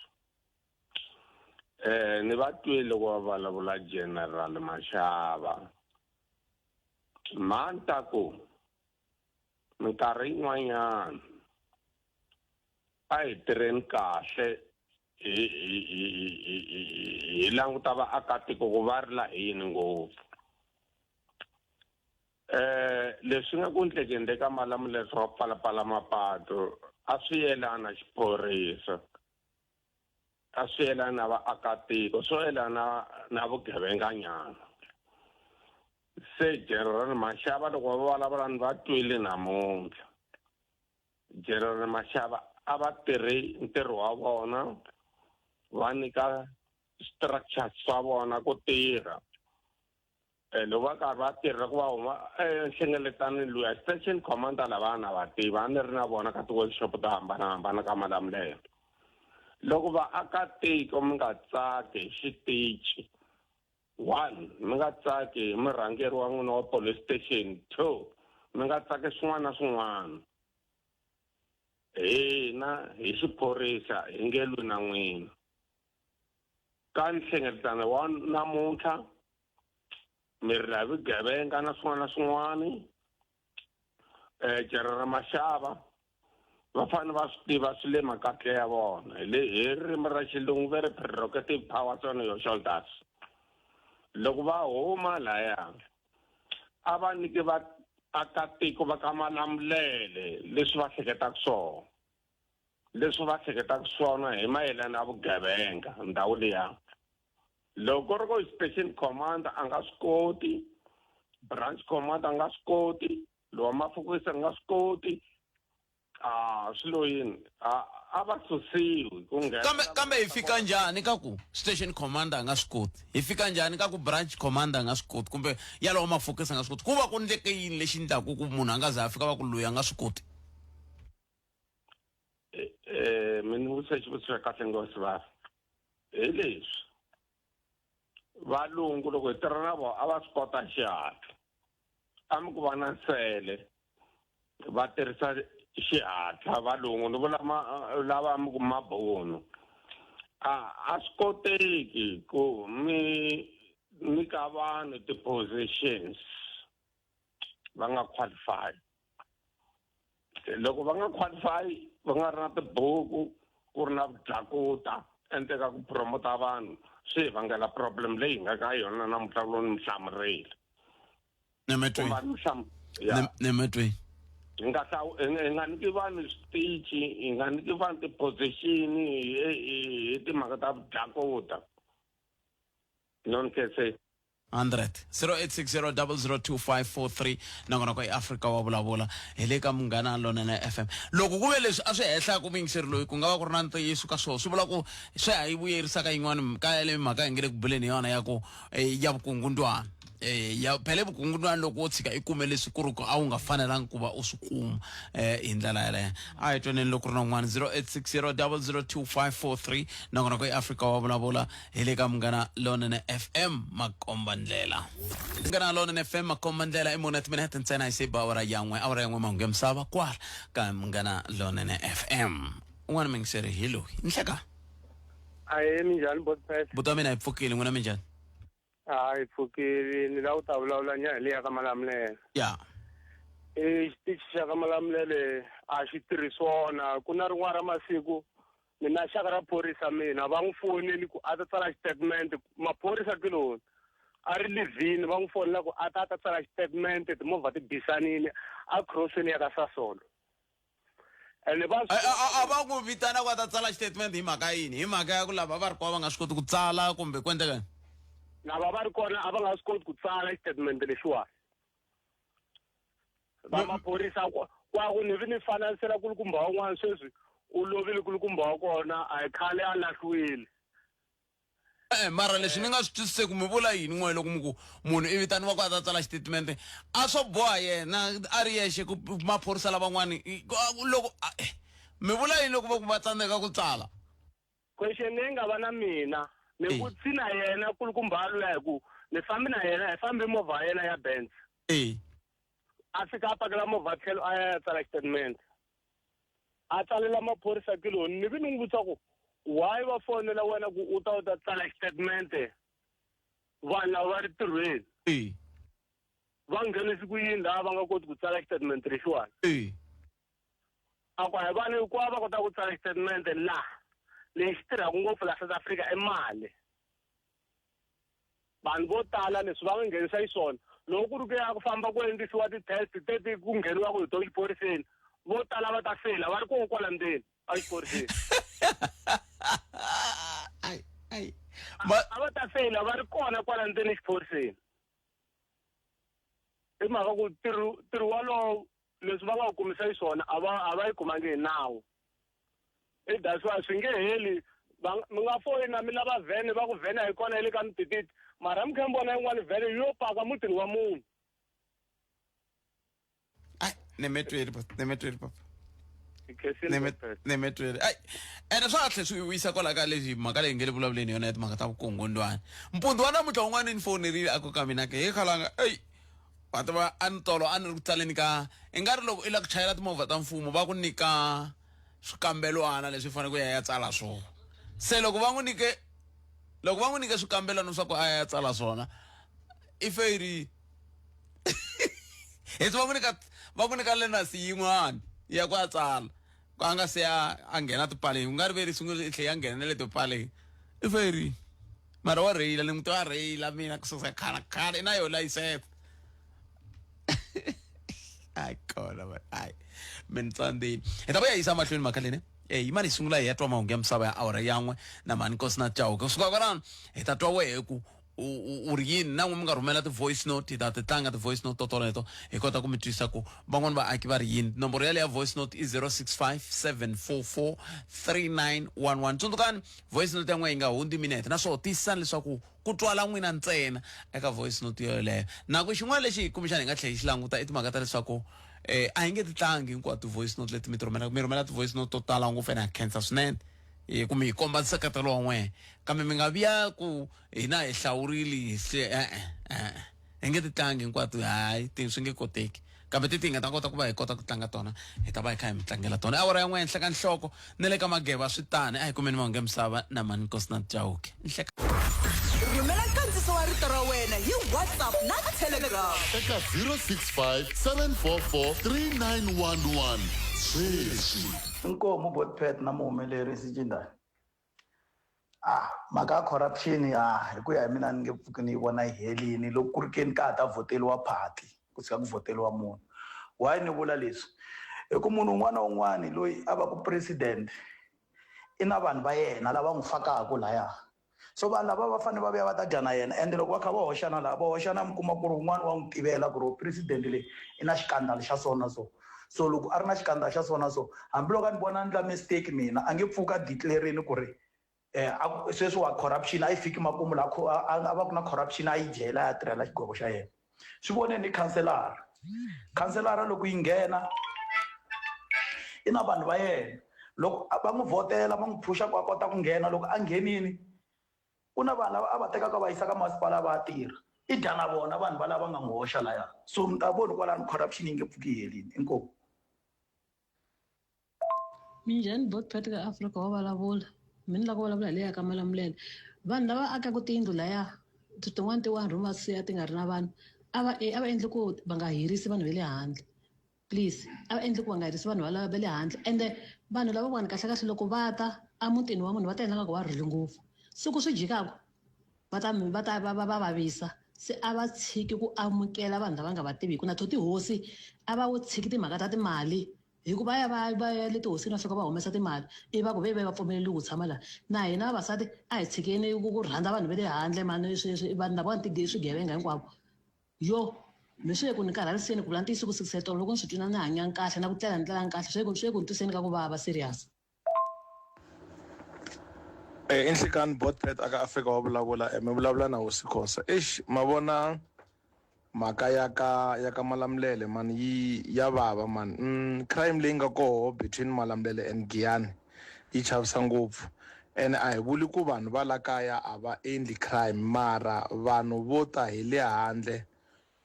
ni va twile loko va vulavula General Mashava mhanta ku minkarhi yin'wanyana a hi tirheni kahle hi languta vaakatiko ku va ri la hini ngopfu leswi nga ku ndlekeni le ka Malamulele ro pfalapfala mapatu a swi yelana xiphorisa a swi yelana na vaakatiko swo yelana na vugevenganyana se General Mashava loko va vulavula ni va twile namuntlha General Mashava a va tirhi ntirho wa vona va nyika structure swa vona ku tirha loko va karhi va tirha ku va huma nhlengeletani luya station commander lavana va tiva a ni ri na vona ka ti-workshop to hambanahambana ka Malamulele loko vaakatiko mi nga tsaki hi xitichi 1 mi nga tsaki hi murhangeri wa n'wina wa police station 2 mi nga tsaki swin'wana na swin'wana hina hi xiphorisa hi nge lwi na n'wina ka nhlengeletano wa namuntlha mi ri la vugevenga na swin'wana na swin'wana General Mashava va fanele va swi tiva swi le makatla ya vona hi ririmi ra xilungu very prerogative powers on your shoulders loko va huma laya a va nyike vaakatiko va ka Malamulele leswi va hleketaka swona leswi va hleketaka swona hi mayelana na vugevenga ndhawu liya loko ri ko station commander a nga swi koti branch commander a nga swi koti lowa mafokisi a nga swi koti swilo yini a va susiwi ku nghena kambe hi fika njhani ka ku station commander a nga swi koti hi fika njhani ka ku branch commander a nga swi koti kumbe yalowa mafokisi a nga swi koti ku va ku ndleke yini lexi ndlaku ku munhu a nga za a fika va ku loyi a nga swi koti mina ni vutisa xivutiso kahle ngopfu va hi leswi valungu loko hi tirha na vona a va swi kota xihatla a mi ku va na nsele va tirhisa xihatla valungu ni vula lava mi ku mabunu a swi koteki ku mi nyika vanhu ti-positions va nga qualify loko va nga qualify va nga ri na tibuku ku ri na vudlakuta endzeni ka ku promota vanhu swi hi vangela problem leyi hi nga ka yona namuntlha lowu ni mi hlamurile ni me twi hi nga niki vanhu switichi hi nga niki vanhu ti-position hi timhaka ta vudlakuta non ke se 100 0860002543 nakona kwa Africa wa vulavula hi le ka Munghana Lonene FM loko ku ve leswi a swi hehla ku mingiseri loyi ku nga va ku ri na ntiyiso ka swona swi vula ku swi ha yi vuyerisa ka yin'wana ka le mhaka hi nge le ku buleni yona ya ku ya vukungundwana ya phele vukungundwana loko wo tshika i kume leswi ku ri ku a wu nga fanelangi ku va u swi kuma hi ndlela yaleyo a hi twaneni loko ri na un'wana 0860002543 nakona kwa Africa wa vulavula hi le ka Munghana Lonene FM makombandlela Munghana Lonene FM makombandlela i mune timinete ntsena hi se awara yan'we mahungu ya misava kwala ka Munghana Lonene FM un'wana mingiseri hi loyi nhleka aye minjhani botpet buta mina hi pfukile n'wina minjhani hayi pfukile ni la u ta vulavula nyana leya ka Malamulele ya xitichi xa ka Malamulele a xi tirhisona ku na rin'wana ra masiku mina xaka ra phorisa mina va n'wi foneli ku a ta tsala statement maphorisa kiloni a ri livini va n'wi fonela ku a ta tsala statement timovha ti bisanile a crossini ya ka Sasolo ene va va n'wi vitana ku a ta tsala statement hi mhaka yini hi mhaka ya ku lava va ri kwa va nga swi koti ku tsala kumbe ku endleka lava va ri kona a va nga swi koti ku tsala statement lexiwani va maphorisa kwaku ni vi ni fananisela kulukumba wan'wana sweswi u lovile kulukumba wa kona a hi khale a lahliwile mara leswi ni nga swi twisise ku mi vula yini n'we loko mi ku munhu i vitaniwa ku a ta tsala xitatimende a swo boha yena a ri yexe ku maphorisa lavan'wani loko mi vula yini loko va ku va tsandzeka ku tsala question leyi nga va na mina ni ku na yena kulukumbalo ya ku ni fambi na yena hi fambi movha yena ya Benz a fika a pakela movha tlhelo a ya tsala statement a tsalela maphorisa kiloni ni vi ni n'wi vutisa ku why va fonela wena ku u ta tsala statement vanhu lava va ri tirhweni va nghenisi ku yini laha va nga koti ku tsala statement lexiwani a ku hi vanhu hinkwavo va kota ku tsala statement laha lexi tirhaka ngopfu la South Africa i mali vanhu vo tala leswi va nga nghenisa xiswona loko ku ri ku ya ku famba ku endlisiwa ti-test teti ku ngheniwaka hi to xiphoriseni vo tala va ta fela va ri koho kwala ndzeni a xiphoriseni a va ta fela va ri kona kwala ndzeni xiphoriseni i mhaka ku ntirho walowo leswi va nga wu kumisa xiswona a va yi kumangi hi nawu that's why swi nge heli mi nga foyina mi lava vhene va ku vhena hi kona le ka mitititi mara mi kha mi vona yin'wana vhene yo paka mutini wa munhu nemetweri papa nemetweri ene swa kahle swi wisa kwala ka leswi mhaka leyi nge le vulavuleni yona ya timhaka ta vukungundwani mpundu wa namuntlha wun'wana ni fonerile ako ka mina ke hi khalanga vata va a ni tolo a ni ri ku tsaleni ka i nga ri loko i la ku chayela timovha ta mfumo va ku nyika swikambelwana leswi fanele ku ya tsala swona se loko va n'wi nyike swikambelwana swa ku a ya tsala swona i feri heti va ku nyika lenasi yin'wana ya ku ya tsala ku a nga se a nghena tipaleni ku nga ri veri sungula i tlhe ya nghena le tipaleni i feri mara wa rheyila ni muti wa rheyila mina kusuka khale na yo layisense ay kona man ay mentsandini eta ba ya isa mahlweni makalene imani sungula ya twa mahungu ya misava ya awara yan'we na mani kosi na Chauke kusuka kwalano hi ta twa wehe ku u ri yini na n'we mi nga rhumela ti-voice note hi ta ti tlanga ti-voice note to toleto hi kota ku mi twisisa ku van'wani vaaki va ri yini nomboro yale ya voice note i 065 744 3911 tsundzukani voice note ya n'we yi nga hundzi minete naswona tiyisisani leswaku ku twala n'wina ntsena eka voice note yoleyo na ku xin'wana lexi kumbexana hi nga tlhela hi xi languta i timhaka ta leswaku a hi nge ti tlangi hinkwato ti-voice note leti mi rhumela ti-voice note to tala ngopfu ene ha khensa swinene kumbe hi komba nseketelo wa n'wena kambe mi nga viya ku hina hi hlawurile hi nge ti tlangi hinkwato hayi swi nge koteki kambe ti nga ta kota ku va hi kota ku tlanga tona hi ta va hi kha hi mi tlangela tona awara ya n'we henhla ka nhloko ni le ka mageba swi tani a hi kumeni mahungu ya misava na mani kosi na Chauke rhumela nkandziso wa rito ra wena hi WhatsApp na Telegram eka 065 744 3911 sweswi inkomo botpet na muhumelerisi cindani mhaka ya corruption hi ku ya hi mina ni nge pfuki ni yi vona yi helini loko ku ri keni ka ha ta vhoteliwa phati ku tshika ku vhoteliwa munhu why ni vula leswi hi ku munhu un'wana na un'wana loyi a va ku president i na vanhu va yena lava n'wi fakaka laya so vanhu lava va fanele va vuya va ta dya na yena ende loko va kha va hoxana laha va hoxana mi kuma ku ri un'wana wa n'wi tivela ku ri president leyi i na xikandalo xa sona so loko a ri na xikandalo xa sona hambiloko a ni vona ni ndla mistake mina a nge pfuka declarerini ku ri sweswi wa corruption a yi fiki makumu laha a va ku na corruption a yi dyela ya tirhela xigwevo xa yena swi voneni khanselara loko yi nghena i na vanhu va yena loko va n'wi vhotela va n'wi phusha ku a kota ku nghena loko a nghenini ku na vanhu lava a va tekaka va yisa ka masipala va tirha i dya na vona vanhu va lava nga n'wi hoxa laya so mi ta voni kwalano corruption yi nge pfuki yi helini inkomu minjhani botpet ka Afrika wa vulavula mina la ku vulavula hi leya ka Malamulele vanhu lava akaka tiyindlu laya tin'wana ti one room siya ti nga ri na vanhu a va endli ku va nga hirisi vanhu va le handle please a va endli ku va nga hirisi vanhu valava va le handle ende vanhu lava vanhu kahle loko va ta emutini wa munhu va ta endla nga ku va rhule ngopfu siku swi jikaka va vavisa se a va tshiki ku amukela vanhu lava nga va tiviki na to tihosi a va wo tshiki timhaka ta timali hikuva va ya le tihosini va fika va humesa timali i va ku ve va pfumeleli ku tshama laha na hina vavasati a hi tshikeni ku rhandza vanhu va le handle mani vanhu lava nga swigevenga hinkwavo yo mi swi ku ni karhaliseni ku vula ntiyiso ku sukusetolo loko ni swi twina ni hanyang kahle na ku tlela ni tlelangi kahle swi ku ni twiseni ka ku vava serious inhlikani botpet aka Afrika wa vulavula mi vulavula na Hosikhosa ma vona mhaka ya ka Malamulele man ya vava man crime leyi nga koho between Malamulele and Giyani yi chavisa ngopfu and a hi vuli ku vanhu va la kaya a va endli crime mara vanhu vo ta hi le handle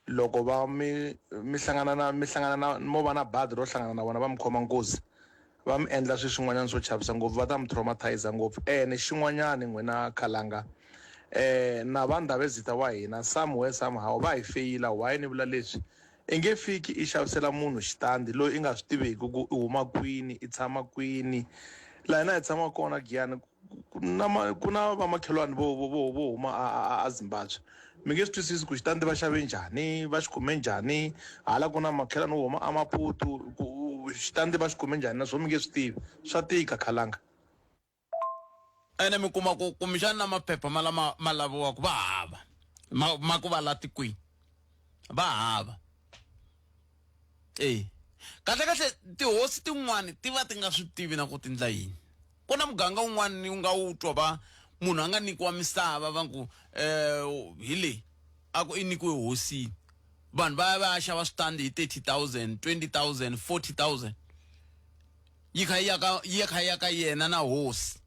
loko va mi hlangana na mo va na badi ro hlangana na vona va mi khoma nkosi va mi endla swin'wanyana swo chavisa ngopfu va ta mi traumatize ngopfu ene xin'wanyana n'wina Khalanga na vanhu davezita wa hina somewhere somehow va hi feyila why ni vula leswi i nge fiki i xavisela munhu xitandi loyi i nga swi tiveki ku i huma kwini i tshama kwini laha na hi tshama kona Giyani ku na vamakhelwani vo huma a Zimbabwe mi nge swi twisisi ku xitandi va xave njhani va xi kume njhani hala ku na makhelwani wo huma a Maputo ku xitandi va xi kume njhani naswona mi nge swi tivi swa tika Khalanga ene mi kuma ku kumbexani na maphepha ma laviwaka va hava ma ku va la tikweni va hava kahle tihosi tin'wani ti va ti nga swi tivi na ku ti ndla yini ku na muganga wun'wani wu nga wu twa va munhu a nga nikiwa misava va ku hi leyi a ku i nikiwe hosini vanhu va ya va ya xava switandi hi 30,000 20,000 40,000 yi kha ya ka yena na hosi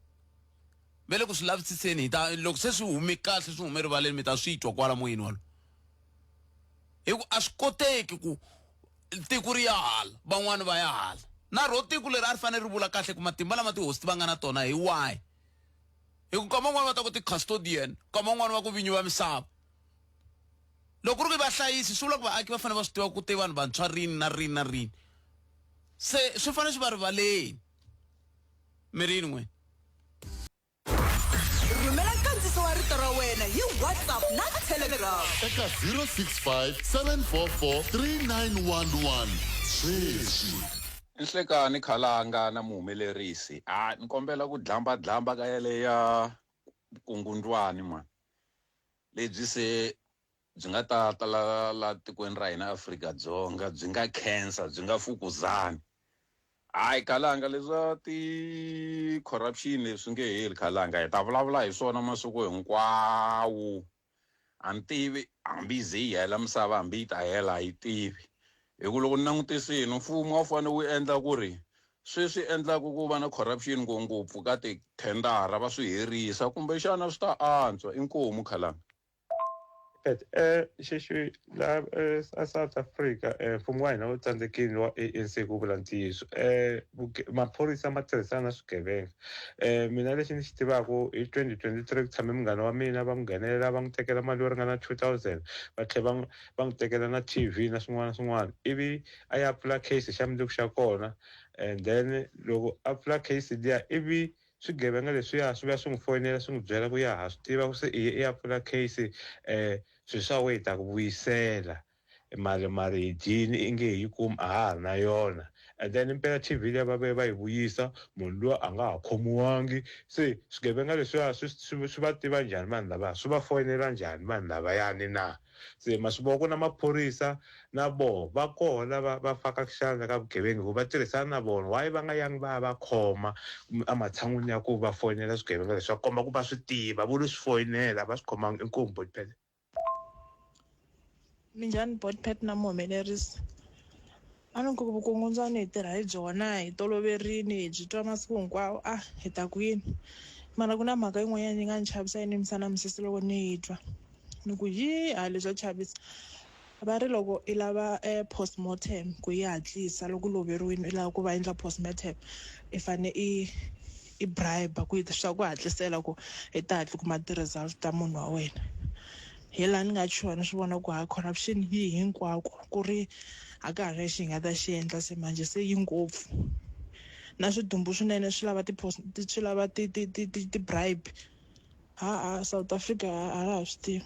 ve le ku swi lavisiseni hi ta loko se swi hume kahle swi hume rivaleni mi ta swi twa kwala moyeni walo hi ku a swi koteki ku tiko ri ya hala van'wani va ya hala na ro tiko leri a ri fanele ri vula kahle ku matimba lama tihosi ti va nga na tona hi why hi ku kama n'wana va ta ku ti-custodian kama n'wana va ku vinyi va misava loko ku ri vahlayisi swi vula ku vaaki va fanele va swi tiva ku te vanhu vantshwa rini na rini na rini se swi fanele swi va rivaleni mirini n'wena rhumela nkandziso wa rito ra wena hi WhatsApp na Telegram eka 065 744 3911 sweswi Inhlekani Khalanga na muhumelerisi ni kombela ku dlamba ka yaleya kungundwani man lebyi se byi nga ta la tikweni ra hina Afrika-Dzonga byi nga cancer byi nga fukuzani Khalanga leswa ti corruption leswi nge heli Khalanga hi ta vulavula hi swona masiku hinkwawo a ni tivi hambi ze yi hela misava hambi yi ta hela yi tivi hi ku loko ni langutisini mfumo wa fanele wu endla ku ri sweswi endlaku ku va na corruption ngopfu ka tithendara va swi herisa kumbexana swi ta antswa inkomu Khalanga xexi la South Africa mfumo wa hina wu tsandzekile wa ANC ku vula ntiyiso maphorisa ma tirhisana na swigevenga mina lexi ni xi tivaku hi 2023 ku tshame munghana wa mina va n'wi nghenelela va n'wi tekela mali yo ringana 2,000 va tlhela va n'wi tekela na TV na swin'wana ivi a ya pfula case xa mundzuku xa kona and then loko a pfula case liya ivi swigevenga leswiya swi va swi n'wi foyinela swi n'wi byela ku ya ha swi tiva ku se i ya pfula case swi swa we ta ku vuyisela mali hi dyini i nge yi kumi a ha ri na yona and then impela TV liya va yi vuyisa munhu luwa a nga ha khomiwangi se swigevenga leswiya swi va tiva njhani vanhu lava swi va foyinela njhani vanhu lavayani na se ma swi vona ku na maphorisa na voho va kona va faka xandla ka vugevenga ku va tirhisana na vona why va nga yangi va khoma ematshan'wini ya ku va foyinela swigevenga leswi va komba ku va swi tiva vo lo swi foyinela va swi khomanga inkombo phela Minjhani Botpet na muhumelerisi a ni ku vukungundzwani hi tirha hi byona hi toloverini hi byi twa masiku hinkwawo hi ta kwini mara ku na mhaka yin'wanyana yi nga ni chavisa yi nimisa na misisi loko ni yi twa ni ku leswo chavisa va ri loko i lava postmortem ku yi hatlisa loko loveriwini i lava ku va endla postmortem i fane i bribe ku swa ku hatlisela ku i ta hatli kuma ti-result ta munhu wa wena hi laha ni nga chuha ni swi vona ku corruption yi hinkwako ku ri a ka ha ri lexi hi nga ta xi endla se manje se yi ngopfu na swidumbu swinene swi lava ti-bribe South Africa a ha swi tivi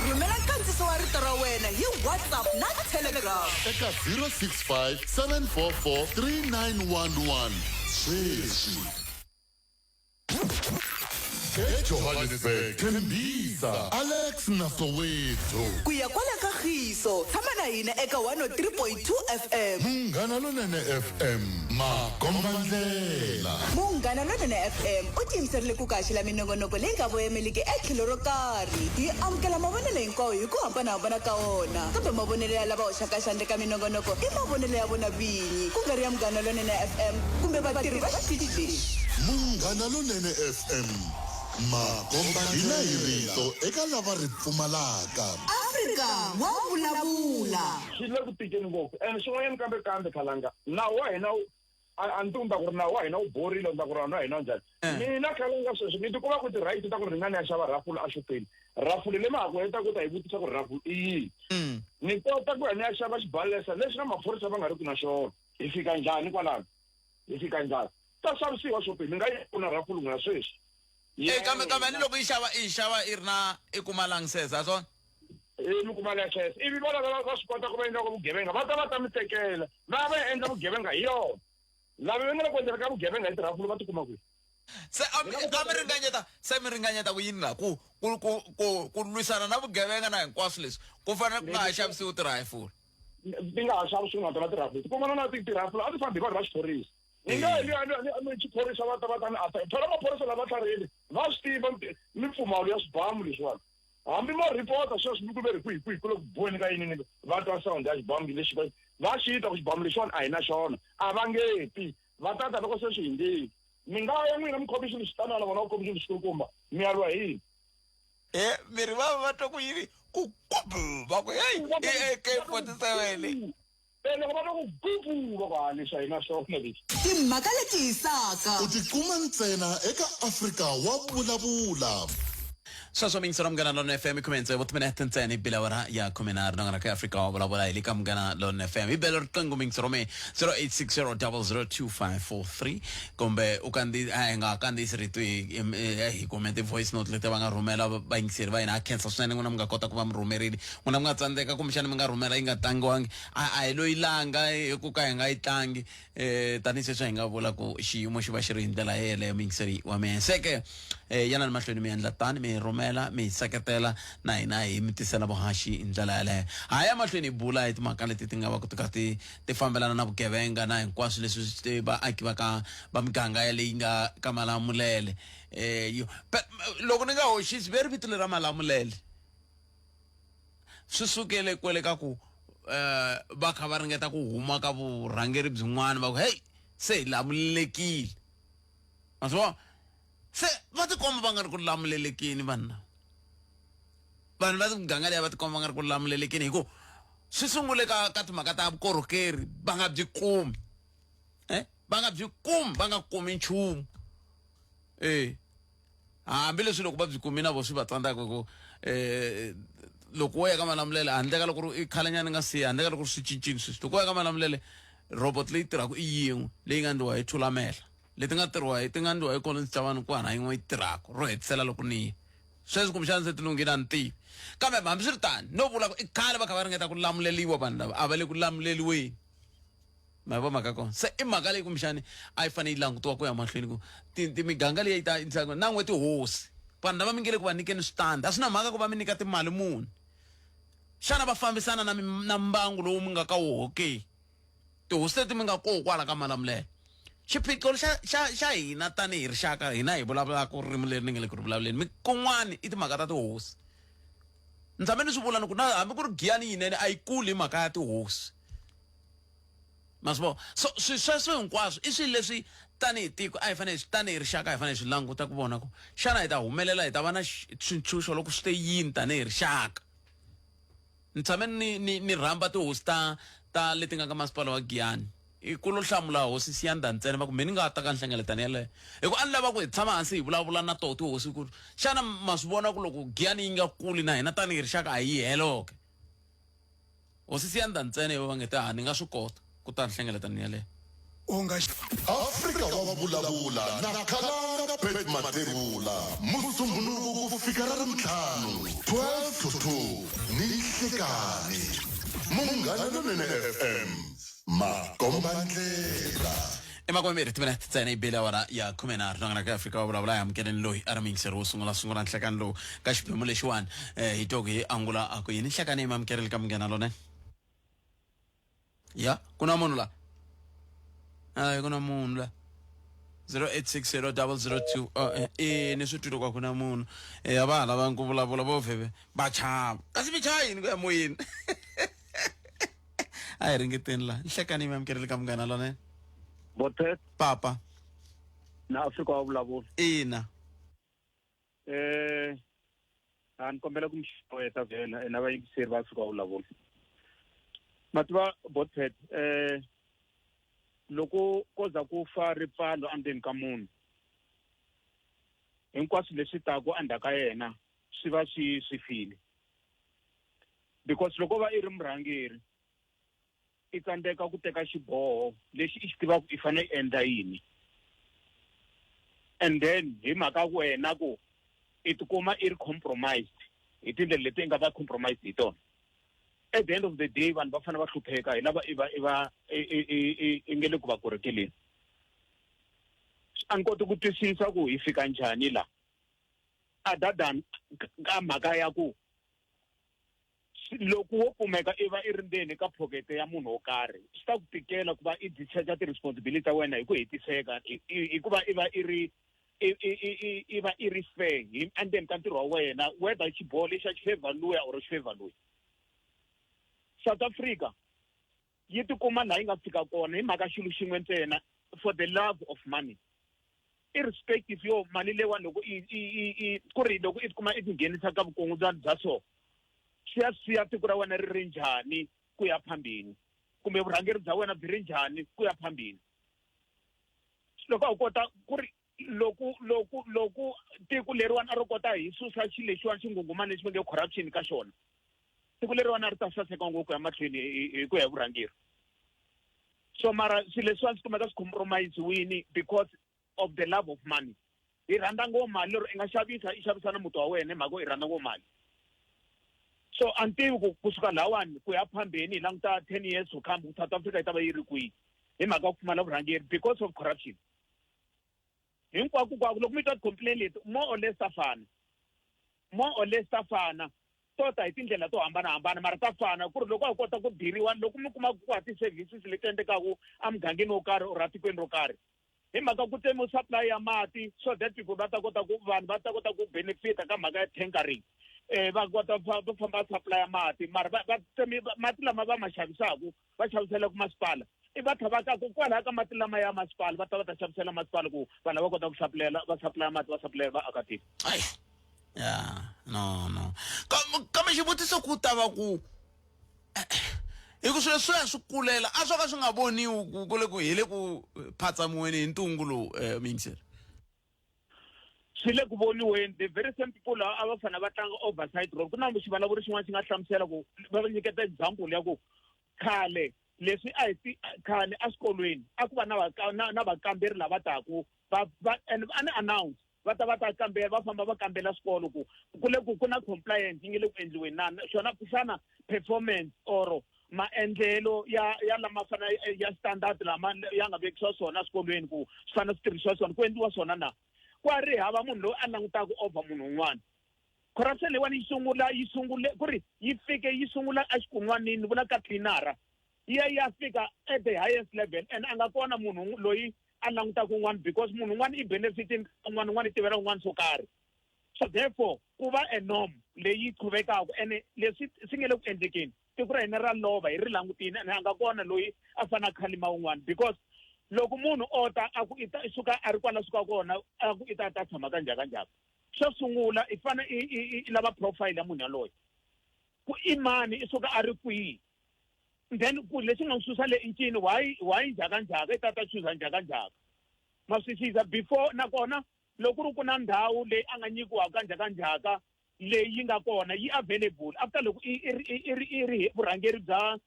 rhumela nkandziso wa rito ra wena hi WhatsApp na Telegram eka 065 744 3911 sweswi ejohannesburg Tembisa Alex Nasowetho kuya kwala kagiso tshama na hina eka 103.2 FM Munghana Lonene FM Makombandlela Munghana Lonene FM u tiyimiserile ku kaxila minongonoko leyi nga voyameliki etlhelo ro karhi yi amukela mavonelo hinkwawo hi ku hambanahambana ka wona kambe mavonelo ya lava hoxaka xandla ka minongonoko i mavonelo ya vona vinyi ku nga ri ya Munghana Lonene FM kumbe vatirhi va xitichi lexi Munghana Lonene FM Makombandlela hirito eka lava ri pfumalaka Afrika wa vulavula swi le ku tikeni ngopfu and swin'wanyana kambe khalanga nawu wa hina antumba ku ri nawu wa hina wu borile nda ku ri na hina njhani mina khalanga sweswi ni tikuma ku ti-right ta ku ri ringana ya xava rafula a xopeni rafula le mhaka heta ku ta hi vutisa ku ri rafula i yini ni kota ku ya ni ya xava xibalesa leswi na maphorisa va nga ri ku na xona hi fika njhani kwalano hi fika njhani ta xavisiwa xopeni ni nga yi pfuna rafula n'wina sweswi kambe ni loko i xava i ri na i kuma langisesa swona mi kuma license ivi vona va swi kota ku va endla vugevenga va ta mi tekela va va endla vugevenga hi yona lava va nga le ku endleka ka vugevenga hi tirafulu va tikuma kwihi se mi ringanyeta ku yini la ku lwisana na vugevenga na hinkwaswo leswi ku fanele ku nga ha xavisiwi tirayifulu ti nga ha xavisiwi na tona tirafulu ti kumana na tirafulu a ti fambi hi vanhu va xiphorisa ni nga ni xiphorisa va ta ni ata thola maphorisa lava tlhariheli va swi tiva mipfumalo ya swibamu leswiwani hambi ma ripota sweswi mi ku ve ri kwihi ku le ku boheni ka yini va twa sound ya xibamu lexi va xi yita ku xibamu lexiwani a hi na xona a va ngeti va tata loko se swi hindzeli mi nga ya n'wina mukhomixini xitanana vona vukhomixini xikulukumba mi yariwa hi yini miri va twa ku yini ku va ku hey AK47 loko va twa ku gubu va ku halisa hi na xona lexi timhaka leti hisaka u tikuma ntsena eka Afrika wa vulavula sweswo mingisero Munghana Lonene FM ikumenze vutimene ntsena i bela wara ya khumenari nongana ka Afrika wa vulavula hi le ka Munghana Lonene FM i bela riqingho mingisero me 0860002543 kumbe u nga kandziyisi rito hi comment voice note leti va nga rhumela vayingiseri va hina a khensa swinene n'wina mi nga kota ku va mi rhumerile n'wina mi nga tsandzeka kumbexani mi nga rhumela yi nga tlangiwangi a hi loyi langa ku ka hi nga yi tlangi tanihi sweswi hi nga vula ku xiyimo xi va xi ri hi ndlela yeleyo mingiseri wa mehe seke yana ni mahlweni mi endla tani mi rhumela mi seketela na hina hi mi tisela vuhaxi hi ndlela yaleyo haya mahlweni hi bula hi timhaka leti ti nga va ku ti fambelana na vugevenga na hinkwaswo leswi vaaki va miganga ya leyi nga ka Malamulele loko ni nga hoxisi ve ri vito leri ra Malamulele swi sukele kwele ka ku va kha va ringeta ku huma ka vurhangeri byin'wana va ku hey se hi lamulelekile ma swi vona se va tikomba va nga ri ku lamulelekini vanhu va muganga leyi va tikomba va nga ri ku lamulelekini hi ku swi sungule ka timhaka ta vukorhokeri va nga byi kumi va nga byi kumi va nga kumi nchumu hambileswi loko va byi kumi na vo swi va tsandzaka ku loko wo ya ka Malamulele handle ka loko i khalanyana nga siya handle ka loko swi cincini sweswi loko wo ya ka Malamulele robot leyi tirhaka i yin'we leyi nga endliwa hi Thulamela leti nga endliwa hi Collins Chavani ku hana yin'we yi tirhaka ro hetisela loko ni sweswi kumbexana se tilungile a ni tivi kambe hambi swi ri tani no vula ku i khale va kha va ringeta ku lamuleliwa vanhu lava a va le ku lamuleliweni ma vo mhaka kona se i mhaka leyi kumbexani a yi fanele yi langutiwa ku ya mahlweni ku miganga leyi yi ta na n'we tihosi vanhu lava mi nge le ku va nyikeni switandi a swi na mhaka ku va mi nyika timali muni xana va fambisana na mbangu lowu mi nga ka woho ke tihosi leti mi nga koho kwala ka Malamulele xiphiqo xa hina tanihi rixaka hina hi vulavulaka ririmi leri ni nga le ku ri vulavuleni kun'wani i timhaka ta tihosi ni tshame ni swi vula ni ku na hambi ku ri giyani yinene a yi kuli hi mhaka ya tihosi ma swi vona so sweswo hinkwaswo i swilo leswi tanihi tiko a hi fanele tanihi rixaka a hi fanele swi languta ku vona ku xana hi ta humelela hi ta va na swintshuxo loko swi te yini tanihi rixaka ni tshame ni rhamba tihosi ta leti nga ka masipala wa Giyani i ku lo hlamula hosi Siyanda ntsena va ku meni nga ta ka nhlengeletano yaleyo hi ku a ni lava ku hi tshama hansi hi vulavula na toho tihosi ku xana ma swi vona ku loko Giyani yi nga kuli na hina tanihi rixaka a yi heloke hosi Siyanda ntsena hi va nge ta ni nga swi kota ku ta nhlengeletano yaleyo Afrika wa vulavula na Khalanga Bet Matebula musumbhunuku ku fika ra rimtlhanu 12 to 2 ni nhlekani Munghana Lonene FM Makombandlela emakwemere timene tsena ibele wara ya kumena ranga ka Africa wa bula ya mkelen loyi araming sero sungula nhlakan lo ka xiphemu lexiwani hitoki angula ako yini nhlakane imamkerele ka mngena lone ya kuna munhu la kuna munhu la 08600002 ni switulo kwa kuna munhu abana va nkuvulavula vo vheve va chava kasi mi chava yini ku ya moyeni a hi ringeteni la nhlakane imamkerele ka mngena lone Bothet papa na Afrika wa vulavula ina ani kombela ku mixoeta vhela ena va yingiseri va Afrika wa vulavula mativa Bothet loko ko za ku fa ripfalo andeni ka munhu hinkwaswo leswi taku andaka yena swi va swi file because loko va i ri murhangeri i tsandzeka ku teka xiboho lexi i xi tivaka i fanele i endla yini and then hi mhaka ku wena ku i tikuma i ri compromised hi tindlela leti i nga va compromised hi tona at the end of the day vanhu va fanele va hlupheka hi lava i nge le ku va korekeleni a ni koti ku twisisa ku hi fika njhani la other than ka mhaka ya ku loko wo kumeka i va i ri ndzeni ka pocket ya munhu wo karhi swi ta ku tikela ku va i discharge ti-responsibility ta wena hi ku hetiseka hikuva i va i ri fair hi endzeni ka ntirho wa wena whether xiboho lexi a xi favor luya or xi favor luya South Africa yi tikuma laha yi nga fika kona hi mhaka xilo xin'we ntsena for the love of money irrespective yo mali lewa loko ku ri loko i tikuma i tinghenisa ka vukungundzwana bya so siya tiko ra wena ri ri njhani ku ya phambeni kumbe vurhangeri bya wena byi ri njhani ku ya phambeni loko a wu kota ku ri loko tiko leriwani a ri kota hi susa xilo lexiwani xingungumani lexi va nge corruption ka xona tiko leriwani a ri ta saseka ngopfu ya mahlweni hi ku ya vurhangeri so mara swilo leswiwani swi kumeka swi compromise-wini because of the love of money hi rhandza ngopfu mali lero i nga xavisa i xavisa na muti wa wena hi mhaka i rhandza ngopfu mali so antivi kusuka lawani ku ya phambeni hi languta 10 years to come South Africa yi ta va yi ri kwihi hi mhaka ku pfumala vurhangeri because of corruption hinkwako loko mi twa complain leti more or less ta fana tota hi tindlela to hambanahambana mara ta fana ku ri loko a kota ku diriwa loko mi kuma ku ti-services leti endlekaku emugangeni wo karhi or atikweni ro karhi hi mhaka ku tsemiwa supply ya mati so that people vanhu va ta kota ku benefita ka mhaka ya tankering va kota ku famba supply ya mati mara mati lama va ma xavisaku va xavisela ku masipala i va thavakaku kwalaha ka mati lama ya masipala va ta xavisela masipala ku vanhu va kota ku va supply mati va supply vaakatiko ya no kambe xivutiso ku ta va ku hi ku swilo swi swi kulela a swo ka swi nga voniwi ku le ku hi le ku phatsamiweni hi ntungu lowu mingiseri swi le ku voniweni the very same people a va fanele va tlanga oversight role ku na xivulavuri xin'wana xi nga hlamusela ku va nyiketa example ya ku khale leswi khale eswikolweni a ku va na vakamberi lava taku ani announce va ta kambela va famba va kambela swikolo ku na compliance yi nge le ku endliweni na xona xana performance or maendlelo ya lama fana ya standard lama ya nga vekisiwa swona swikolweni ku swi fanele swi tirhisiwa swona ku endliwa swona na ku ri hava munhu loyi a langutaka over munhu un'wana corruption leyiwani yi sungule ku ri yi sungula exikun'wanini vula ka cleanara ya fika at the highest level and a nga kona munhu loyi a langutaka un'wana because munhu un'wana i benefiting un'wana i tivela un'wana swo karhi so therefore ku va a norm leyi qhuvekaka ene leswi swi nge le ku endlekeni tiko ra hina ra lova hi ri langutini ene a nga kona loyi a fana khalima un'wana because loko munhu ota a ku suka a ri kwala suka kona a ku ta tshama ka njhaka xo sungula i fane i lava profile ya munhu yaloye ku i mani i suka a ri kwihi then ku leswi nga n'wi susa le incini why njhakanjhaka i ta chuza njhakanjhaka ma swisisa before nakona loko ri ku na ndhawu leyi a nga nyikiwaka njhakanjhaka leyi nga kona yi available after loko i ri vurhangeri bya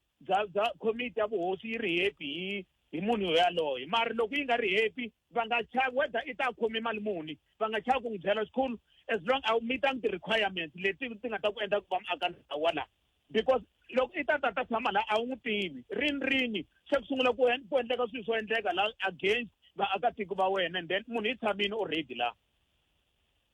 committee ya vuhosi yi ri happy hi munhu yaloye mara loko yi nga ri happy va nga whether i ta khomi mali muni va nga chava ku n'wi byela school as long as meeting the requirements leti ti nga ta ku endla ku va muaka wala because loko I ta tshama la a wu n'wi tivi rini se ku sungula ku endleka swilo swo endleka la against vaakatiko va wena and then munhu I tshamini already la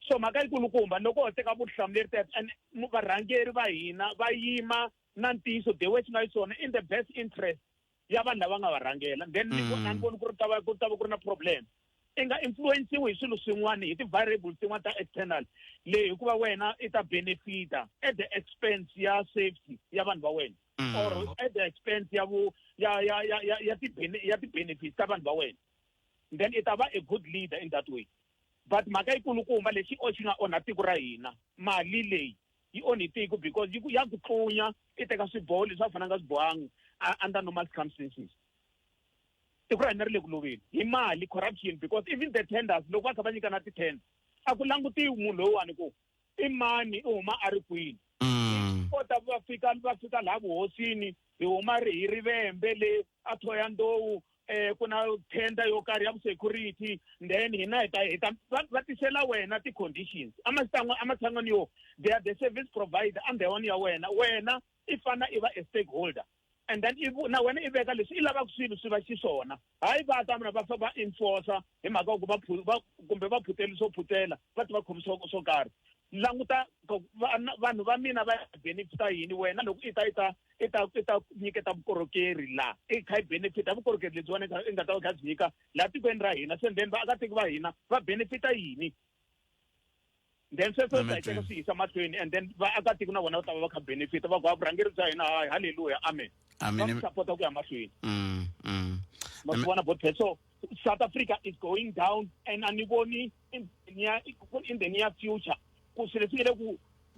so mhaka yikulukumba loko ho teka vutihlamuleri tete and varhangeri va hina va yima na ntiyiso the way swi nga yiswona in the best interest ya vanhu lava nga va rhangela then ni voni ku ri ta va ku ri na problem I nga influensiwi hi swilo swin'wana hi ti-variables tin'wana ta external leyi hikuva wena I ta benefita at the expense ya safety ya vanhu va wena or at the expense ya ti-benefits ta vanhu va wena then I ta va a good leader in that way but mhaka yikulukumba lexi xi nga onha tiko ra hina mali leyi yi onhi tiko because ya ku tlunya I teka swiboho leswi a fanele nga swi bohangi under normal circumstances tiko ra hina ri le ku loveni hi mali corruption because even the tenders loko va kha va nyikana ti-tender a ku langutiwi munhu loyiwani ku I mani I huma a ri kwini kota va fika laha vuhosini hi huma hi rivembe le a thoya ndowu ku na tender yo karhi ya security then hina hi ta va tisela wena ti-conditions amatshan'wini yo they are the service provider andhewani ya wena I fana I va a stakeholder and then na wena I veka leswi I lavaka swilo swi va xiswona hayi va ta mina va enforcer hi mhaka ku kumbe va phuteli swo phutela va ti va khomi swo karhi languta vanhu va mina va benefita yini wena loko I ta nyiketa vukorhokeri la I kha I benefita vukorhokeri lebyi wena I nga ta va kha byi nyika laha tikweni ra hina se then vaakatiko va hina va benefita yini then sweswo ta teka swi yisa mahlweni and then vaakatiko na vona va ta va kha benefita va ku vurhangeri bya hina hayi hallelujah amen va sapota ku ya mahlweni ma swi vona so South Africa is going down and a ni voni in the near future ku swilo swi le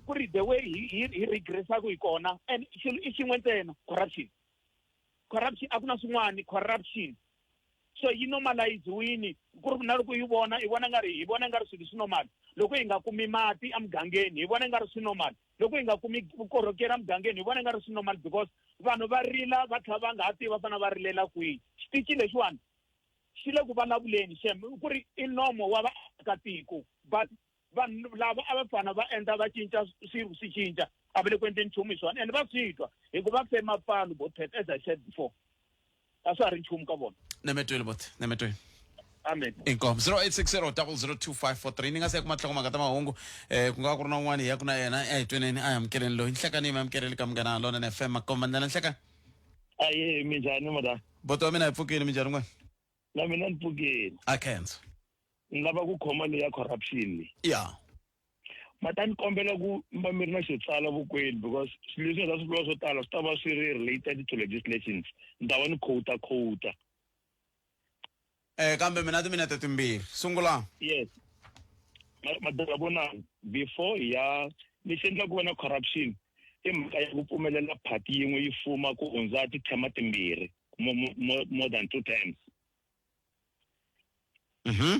ku ri the way hi regressa ku ikona and xilo I xin'we ntsena corruption a ku na swin'wana corruption so yi normaliziwini ku ri na loko hi vona nga ri swilo swi normal loko hi nga kumi mati emugangeni hi vona nga ri swi normal loko hi nga kumi vukorhokeri emugangeni hi vona nga ri swi normal because vanhu va rila va tlhela va nga ha tivi va fana va rilela kwihi xitichi lexiwani xi le ku vulavuleni ku ri I nomo wa vaakatiko but vanhu lava a va fana va endla va cinca swilo swi cinca a va le ku endleni nchumu hi swona and va swi twa hikuva va fema pfalo botet as I said before a swa ha ri nchumu ka vona nemetweni bot nemetweni amen inkomo 0860002543 ni nga se ku matlhongo ta mahungu ku nga ku ri na un'wana hi ya ku na yena a hi tweneni a hi amukeleni loyi nhlekani mi amukeleli ka Munghana Lonene FM makombandlela nhleka aye minjhani mada boto wa mina hi pfukini minjhani n'wana na mina ni pfukini a khensa ni lava ku khoma leyi ya corruption leyi ya mata ni kombela ku mba mi ri na xitsala vukweni because swilo leswi nga ta swi vula swo tala swi ta va swi ri related to legislations ni ta va ni quota kambe mina timinete timbirhi sungula yes madala vona before ya lexi endlaku vona corruption I mhaka ya ku pfumelela party yin'we yi fuma ku hundza tithema timbirhi more than 2 times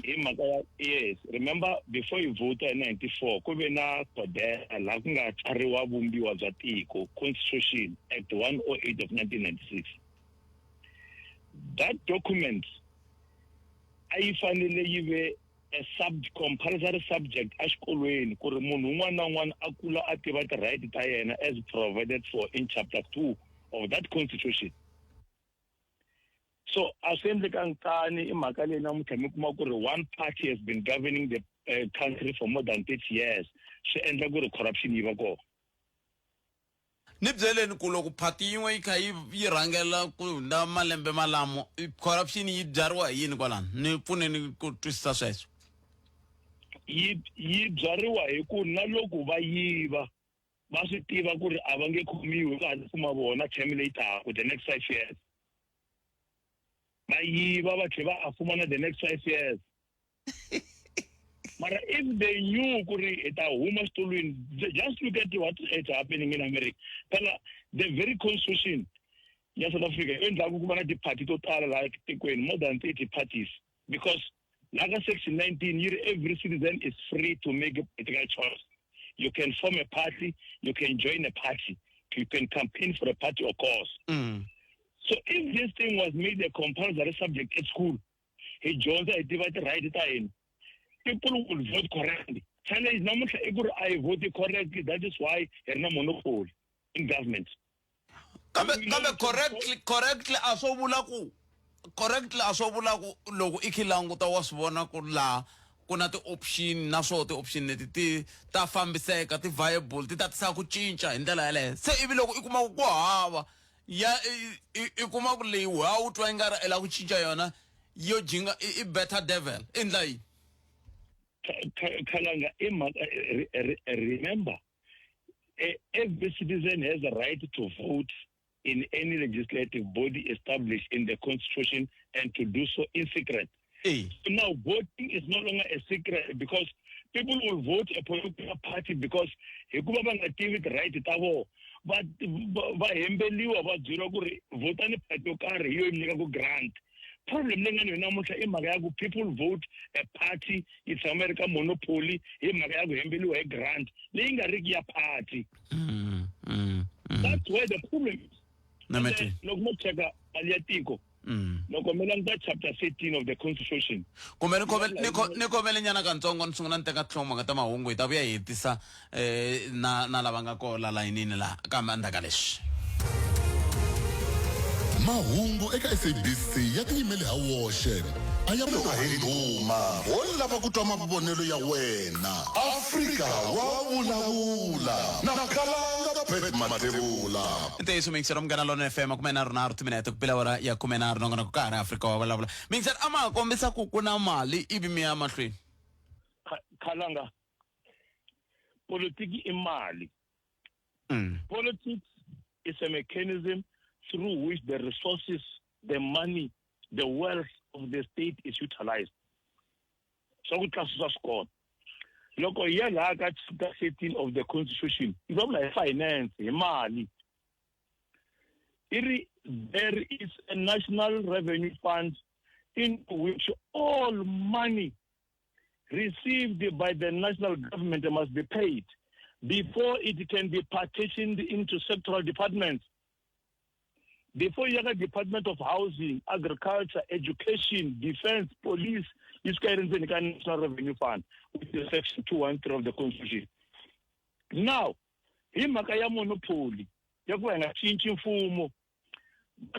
hi mhaka ya yes remember before you vote in 94 ku ve na kodela laha ku nga tsariwa vumbiwa bya tiko Constitution Act 108 of 1996 that document a yi fanele yi ve a compulsory subject a xikolweni ku ri munhu un'wana na un'wana a kula a tiva ti-right ta yena as provided for in chapter 2 of that constitution so a swi endlekangi tani I mhaka leyi namuntlha mi kuma ku ri one party has been governing the country for more than 30 years swi endla ku ri corruption yi va kona ni byeleni ku loko phati yin'we yi kha yi rhangela ku na malembe malamo corruption yi byariwa hi yini kwalano ni pfuneni ku twisisa sweswo yi byariwa hi ku na loko va yiva va swi tiva ku ri a va nge khomiwi va ha kuma vona term leyi taka the next 5 years va yiva va tlhela va afumana the next 5 years mara if they knew ku ri it a huma xitolweni just look at what is happening in America phela the very constitution ya South Africa endlaku ku va na ti-party to tala laha tikweni more than 30 parties because like section 19 year every citizen is free to make a political choice. You can form a party, you can join a party, you can campaign for a party or cause. So if this thing was made a compulsory subject at school, he joins a divided right time, people will vote correctly. Challenge I voted correctly, that is why there's no monopoly. in government. Kambe correctly asobula ku loko ikhilanguta wa swivona ku la kuna ti option na swo ti option leti ta fambiseka ti viable ti ta tisa ku cinca hi ndlela yaleyo se ivi loko i kuma ku hava ya i kuma ku leyi wa u twa ingari ela ku cinca yona yo jinga i better devil endla yini Kalanga, remember, every citizen has a right to vote in any legislative body established in the Constitution and to do so in secret. Hey. So now voting is no longer a secret because people will vote a political party because right but grant. Problem people vote a party, it's America monopoly, a grant, party. That's where the problem is. Chapter 13 of the Constitution. Nikomele nyana kantsongo nisungula nteka tlhomo nga ta mahungu hi ta vuya hi hetisa na lava nga ko la layinini la kambe andaka leswi mahungu eka SABC ya tiyimele ha woxe a ya muka hi ndhuma wo lava ku twa mavonelo ya wena Afrika wa vulavula na Kalanga Pet Matebula nteyiso mingisero mgana lona FM kume na rona rutuminete kupela wara ya kume na rona ku kari Afrika wa vulavula mingisero ama kombisa ku kuna mali ivi mi ya mahlweni Kalanga politics imali politics is a mechanism through which the resources, the money, the wealth of the state is utilized. So we can score. Look, here, chapter 13 of the Constitution. It's not like finance, money. There is a national revenue fund in which all money received by the national government must be paid before it can be partitioned into sectoral departments. Before you have a Department of Housing, Agriculture, Education, Defense, Police, this kind of National Revenue Fund, which is Section 213 of the Constitution. Now, Himakaya monopoly, you're going to change fumo.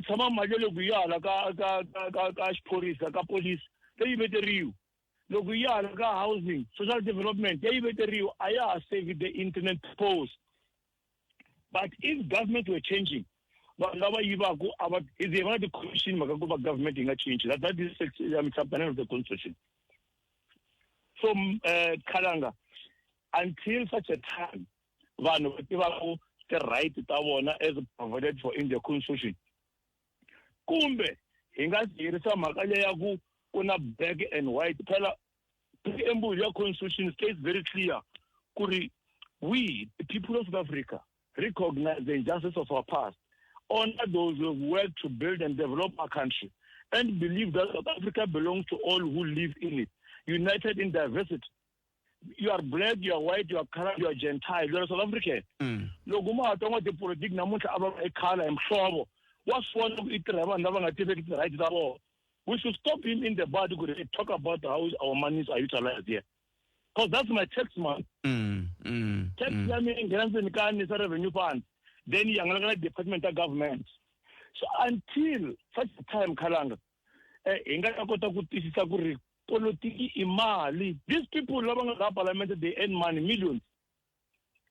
Some of my Guyala, police, they better you. Loguyala, housing, social development, they better you. I save the internet post. But if government were changing, but now about is the commission government in a change. That is chapter of the Constitution. So Kalanga, until such a time, the right as provided for in the Constitution. Kumbe, ingazirisa makale yaku kuna black and white. Pela your Constitution states very clear. Kuri, we, the people of South Africa, recognize the injustice of our past, honor those who have worked to build and develop our country, and believe that South Africa belongs to all who live in it, united in diversity. You are black, you are white, you are Arab, you are Gentile, you are South African. Loguma atonga de politique na mucha aba ekhala emhlobo. What's one of it right now? We should stop him in the body to talk about how our monies are utilized here. Because that's my tax man. Tax in revenue fund. Then you're Department of Government. So until such a time, Kalanga, these people in parliament, they earn money, millions.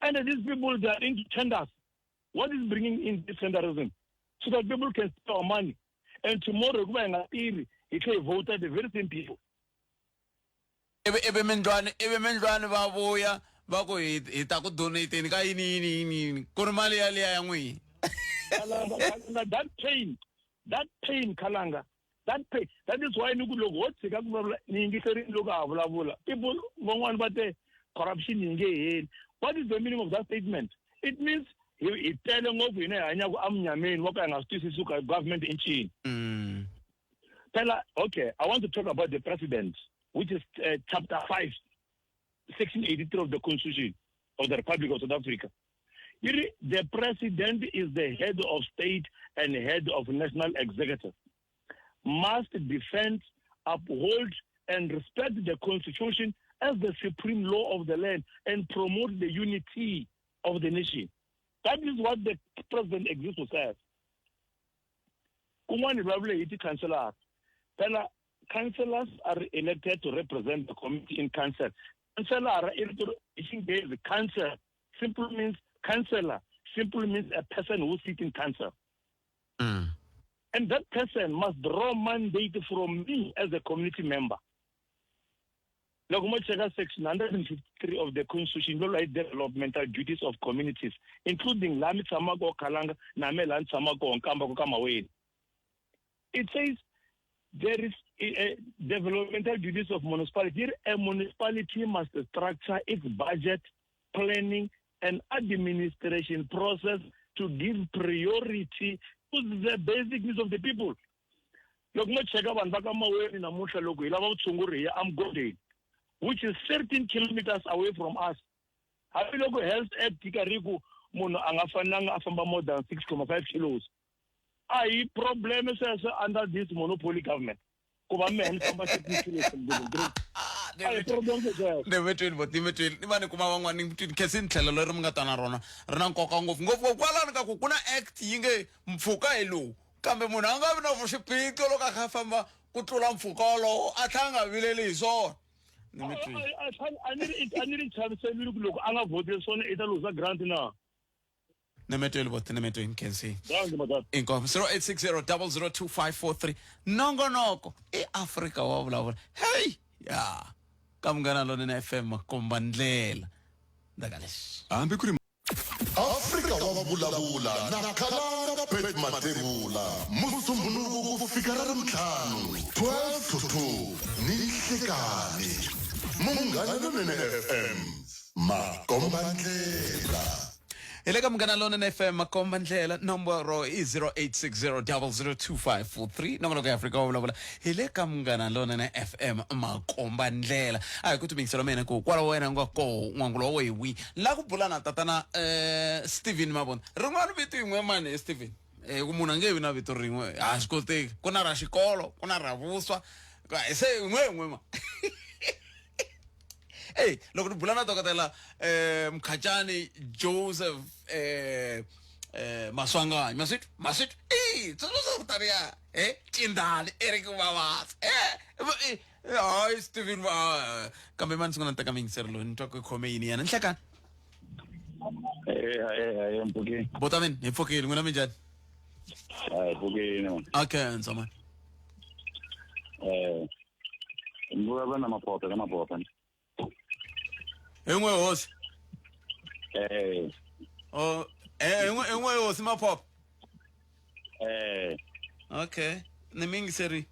And these people, they are into tenders. What is bringing in this tenderism? So that people can spend money. And tomorrow, it can vote the very same people. Bako ita ko donate ni ka ini kurmali ali ya ngui that pain Kalanga, that pain, that is why nuku logo what sika ku ningi seri logo avula people ngwan bate corruption ninge. What is the meaning of that statement? It means he telling of anya ku amnyameni waka ngastisisuka government in China. Okay, I want to talk about the president, which is chapter 5. Section 83 of the Constitution of the Republic of South Africa. The president is the head of state and head of national executive. Must defend, uphold, and respect the Constitution as the supreme law of the land and promote the unity of the nation. That is what the president exists to serve. Kumwani Babule iti councillor. Councillors are elected to represent the community in council. Councillor are elected the council. Simply means councillor. Simply means a person who sits in council. And that person must draw mandate from me as a community member. Section 153 of the Constitution relates developmental duties of communities, including Lami Samago Kalanga, Namelan Samago, and Kambako Kamawe. It says there is a developmental duties of municipality. A municipality must structure its budget, planning, and administration process to give priority to the basic needs of the people. I'm going, which is 13 kilometers away from us. Habiloko Health at Tikariku Mono Angafananga Afamba more than 6.5 kilos. I problem is under this monopoly government. Nimani kuma wangwani mtini kesin tlela lori mga tana rona rona nkoka ngofu kwala nika kukuna act yinge mfuka elu kambe muna anga vina vushipito loka kafamba kutula mfuka lo atanga vile liso Nimitri I need it to have said look anga vote so ita luza grant na Nemetweli in Kensi. Inko 0860002543. Nongonoko Africa wabula. Hey, yeah. Kamgana lona FM kombandlela. Dagales. Africa wabula nakhala pet matebula. Musumbuluku kufikara mtlanu. 12 to 2. Nihlekani. Mungana lona FM. Makombandlela. Eleka mgana lona FM makombandlela nomboro is 0860002543 nongonoko Africa wabula. Eleka mgana lona FM makombandlela. Ay kuthi bingiselo mina ku kwala wena ngoko ngwangulo wewi la kubulana tatana Steven Mabona. Ringwana bitu ingwe mane Steven. Kumuna ngewe na bitu ringwe. Asikoteki kuna ra xikolo kuna ra vuswa. Ese ngwe ma. Hey, loko bulana dokotela Mkhachani Joseph Maswangani masit tsozo taria Tindali Eric Wawas ay Steven kambe man singona taka mingserlo ntoko khomeini yana nhlaka mpuke botamen efokile ngona minjani mpuke no okay nsoma mbuka bana maphota Engwe hosi. Engwe hosi mapop. Okay. Nemingi seri.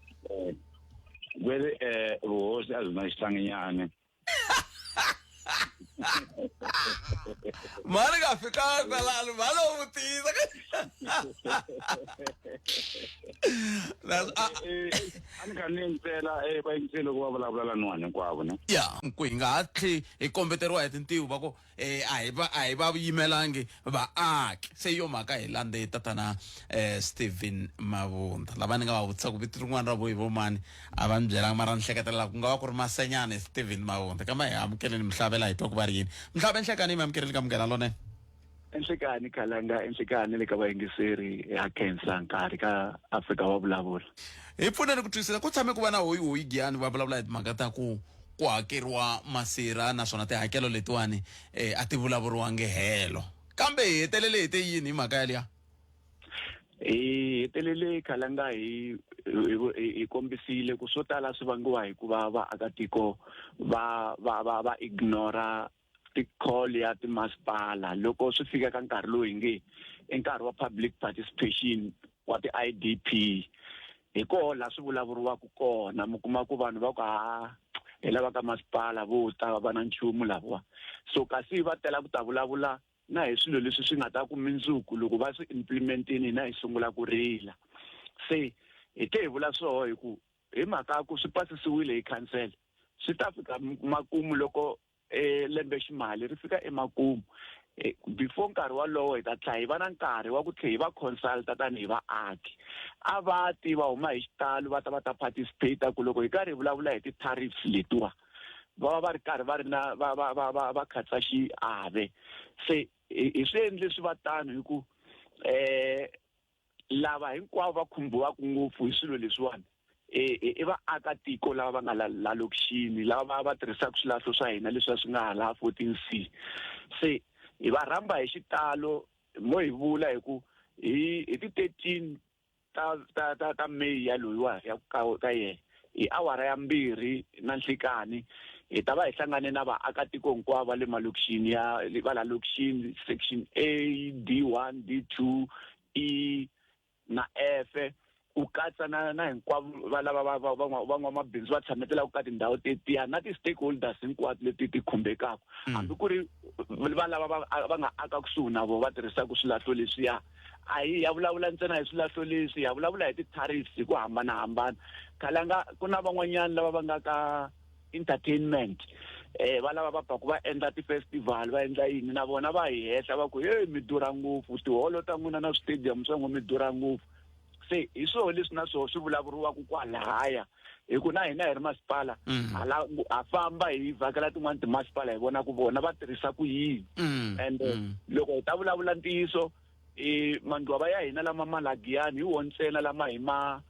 Wele hosi azunayisangiyane. Mara kafika kwalalo malo utiza. Anikanenzela bayitselo kubabalabala nwane kwabo ne. Yeah, kwingathi ikompeterwa yatintiwa bako ayiba yimelange ba ak seyomaka ilande tatana Steven Mabunda. Labani nga butsa ku bitirungwana rabo ibomani abanjela mara nhleketela kunga ku ri masenyane Steven Mabunda. Kama yamkele nimhlabela itoko bariyini. Mhlabe nhlekani mamkele kamkela lone. Enhlekani khalanga enhlekani le ka bayingiseri ya cancer nkari ka Africa wabulabula. Ipfuna ku twisisa ku tshame ku va na hoyi giyani va vulavula hi timhaka ta ku hakeriwa masira naswona tihakelo letiwani a ti vulavuriwangi helo kambe hetelele hi te yini hi mhaka yaliya hetelele khalanga hi kombisile ku swo tala swi vangiwa hi ku va vaakatiko va ignora ti-call ya timasipala loko swi fika ka nkarhi lowu hi nge nkarhi wa public participation wa ti-IDP hi koho la swi vulavuriwaka kona mi kuma ku vanhu va ku hi lava ka masipala vo ta va na nchumu lava so kasi va tela ku ta vulavula na hi swilo leswi swi nga ta ku mindzuku loko va swi implementini na hi sungula ku rila se hi te hi vula swoho hi ku hi mhaka ku swi pasisiwile hi council swi ta fika makumu loko lembe ximali ri fika emakumu before nkarhi walowo hi ta tlhela hi va na nkarhi wa ku tlhela hi va consulta tanihi vaaki a va tiva huma hi xitalo va ta participate ku loko hi karhi hi vulavula hi ti-tariffs letiwa va ri karhi va ri na va khatsa xiave se hi swi endle swi va tano hi ku lava hinkwavo va khumbiwaka ngopfu hi swilo leswiwani i vaakatiko lava va nga la lokixini lava va tirhisaka swilahlo swa hina leswi swi nga hala 14C se hi va rhamba hi xitalo mo hi vula hi ku hi ti 13 ta May ya loyiwa ya ka yena hi awara ya 2 na nhlikani hi ta va hi hlangane na vaakatiko hinkwavo va le malokixini ya va la lokixini section A, D1, D2, E na F u katsa na hinkwavo va lava van'wamabindzu va tshametelaku ka tindhawu tetiya na ti-stakeholders hinkwato leti ti khumbekaka hambi ku ri va lava va nga aka kusuhi na vo va tirhisaka swilahlo leswiya a hi ya vulavula ntsena hi swilahlo leswi ya vulavula hi ti-tariffs hi ku hambanahambana khalanga ku na van'wanyana lava va nga ka entertainment va lava va paku va endla ti-festival va endla yini na vona va hi hehla va ku mi durha ngopfu tiholo ta n'wina na switadium swa n'wi mi durha ngopfu se hi swona leswi na swona swi vulavuriwaka kwalahaya hi ku na hina hi ri masipala ha famba hi vhakela tin'wana timasipala hi vona ku vona va tirhisa ku yini and loko hi ta vulavula ntiyiso mandluwa ya hina lama malagiyani hi wo ntsena lama hi ma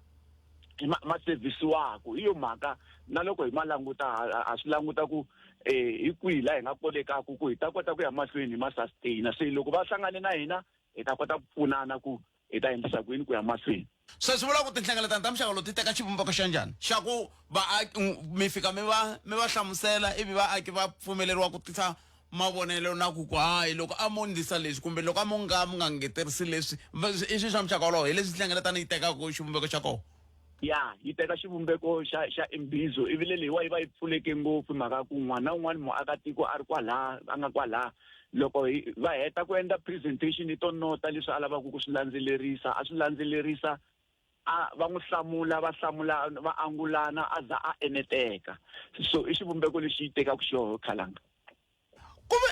sevhisiwaku hi yo mhaka na loko hi ma languta a swi languta ku hi kwihi laha hi nga kolekaku ku hi ta kota ku ya mahlweni hi ma-sustaina se loko va hlangane na hina hi ta kota ku pfunana ku hi ta endlisa ku yini ku ya mahlweni se swi vula ku tinhlengeletano ta muxaka lowu ti teka xivumbeko xa njhani xa ku vaaki mi fika mi va hlamusela ivi vaaki va pfumeleriwa ku tisa mavonelo na ku hayi loko a mo ndlisa leswi kumbe loko a mo nga ngeterisi leswi i swi swa muxaka wolowo hi leswi nhlengeletano yi tekaka xivumbeko xa kona ya yi teka xivumbeko xa imbizo ivile leyiwa yi va yi pfuleke ngopfu mhaka ku n'wana na un'wana muakatiko a ri kwalaha a nga kwalaha loko va heta ku endla presentation yi to nota leswi a lavaka ku swi landzelerisa a swi landzelerisa va n'wi hlamula va angulana a za a eneteka so i xivumbeko lexi yi tekaka xoho khalanga kuve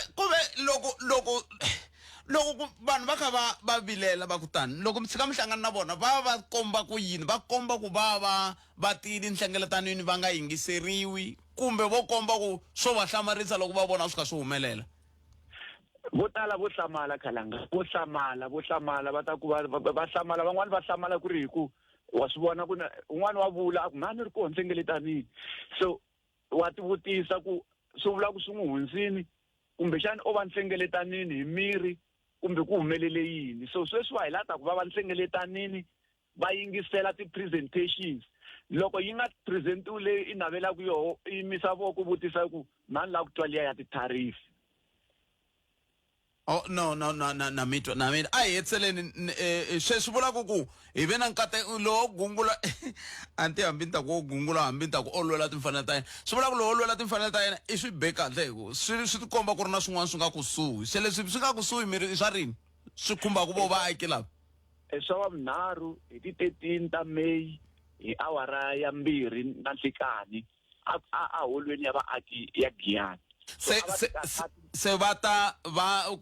loko vanhu va kha va vilela va kutani loko mi tshika mi hlangana na vona va komba ku yini va komba ku va tini nhlengeletanini va nga yingiseriwi kumbe vo komba ku swo va hlamarisa loko va vona swi kha swi humelela vo tala vo hlamala khalanga vo hlamala va ta ku va hlamala van'wani va hlamala ku ri hi ku wa swi vona ku un'wana wa vula a ku mani ri koho nhlengeletanini so wa ti vutisa ku swi vula ku swi n'wi hundzini kumbexani o va nhlengeletanini hi miri kumbe ku humelele yini so sweswiwa hi lata ku va nhlengeletanini va yingisela ti-presentations loko yi nga presentiwi leyi i navelaka yoho i yimisa voko vutisa ku mani la ku twa liya ya titharifi oh no na mitwa a hi hetseleni sweswi vulaka ku hi ve na nkate lowo gungula anti hambi ni ta ku gungula hambi ni ta ku olwela timfanelo ta yena swi vula ku lowo olwela timfanelo ta yena i swi be kahle hi ku swi ti komba ku ri na swin'wana swi nga kusuhi se leswi swi nga kusuhi miri i swa rini swi khumbaka vo vaaki lava swa vunharhu hi ti 13 ta May hi awara ya 2 na nhlikani a holweni ya vaaki ya Giyani se va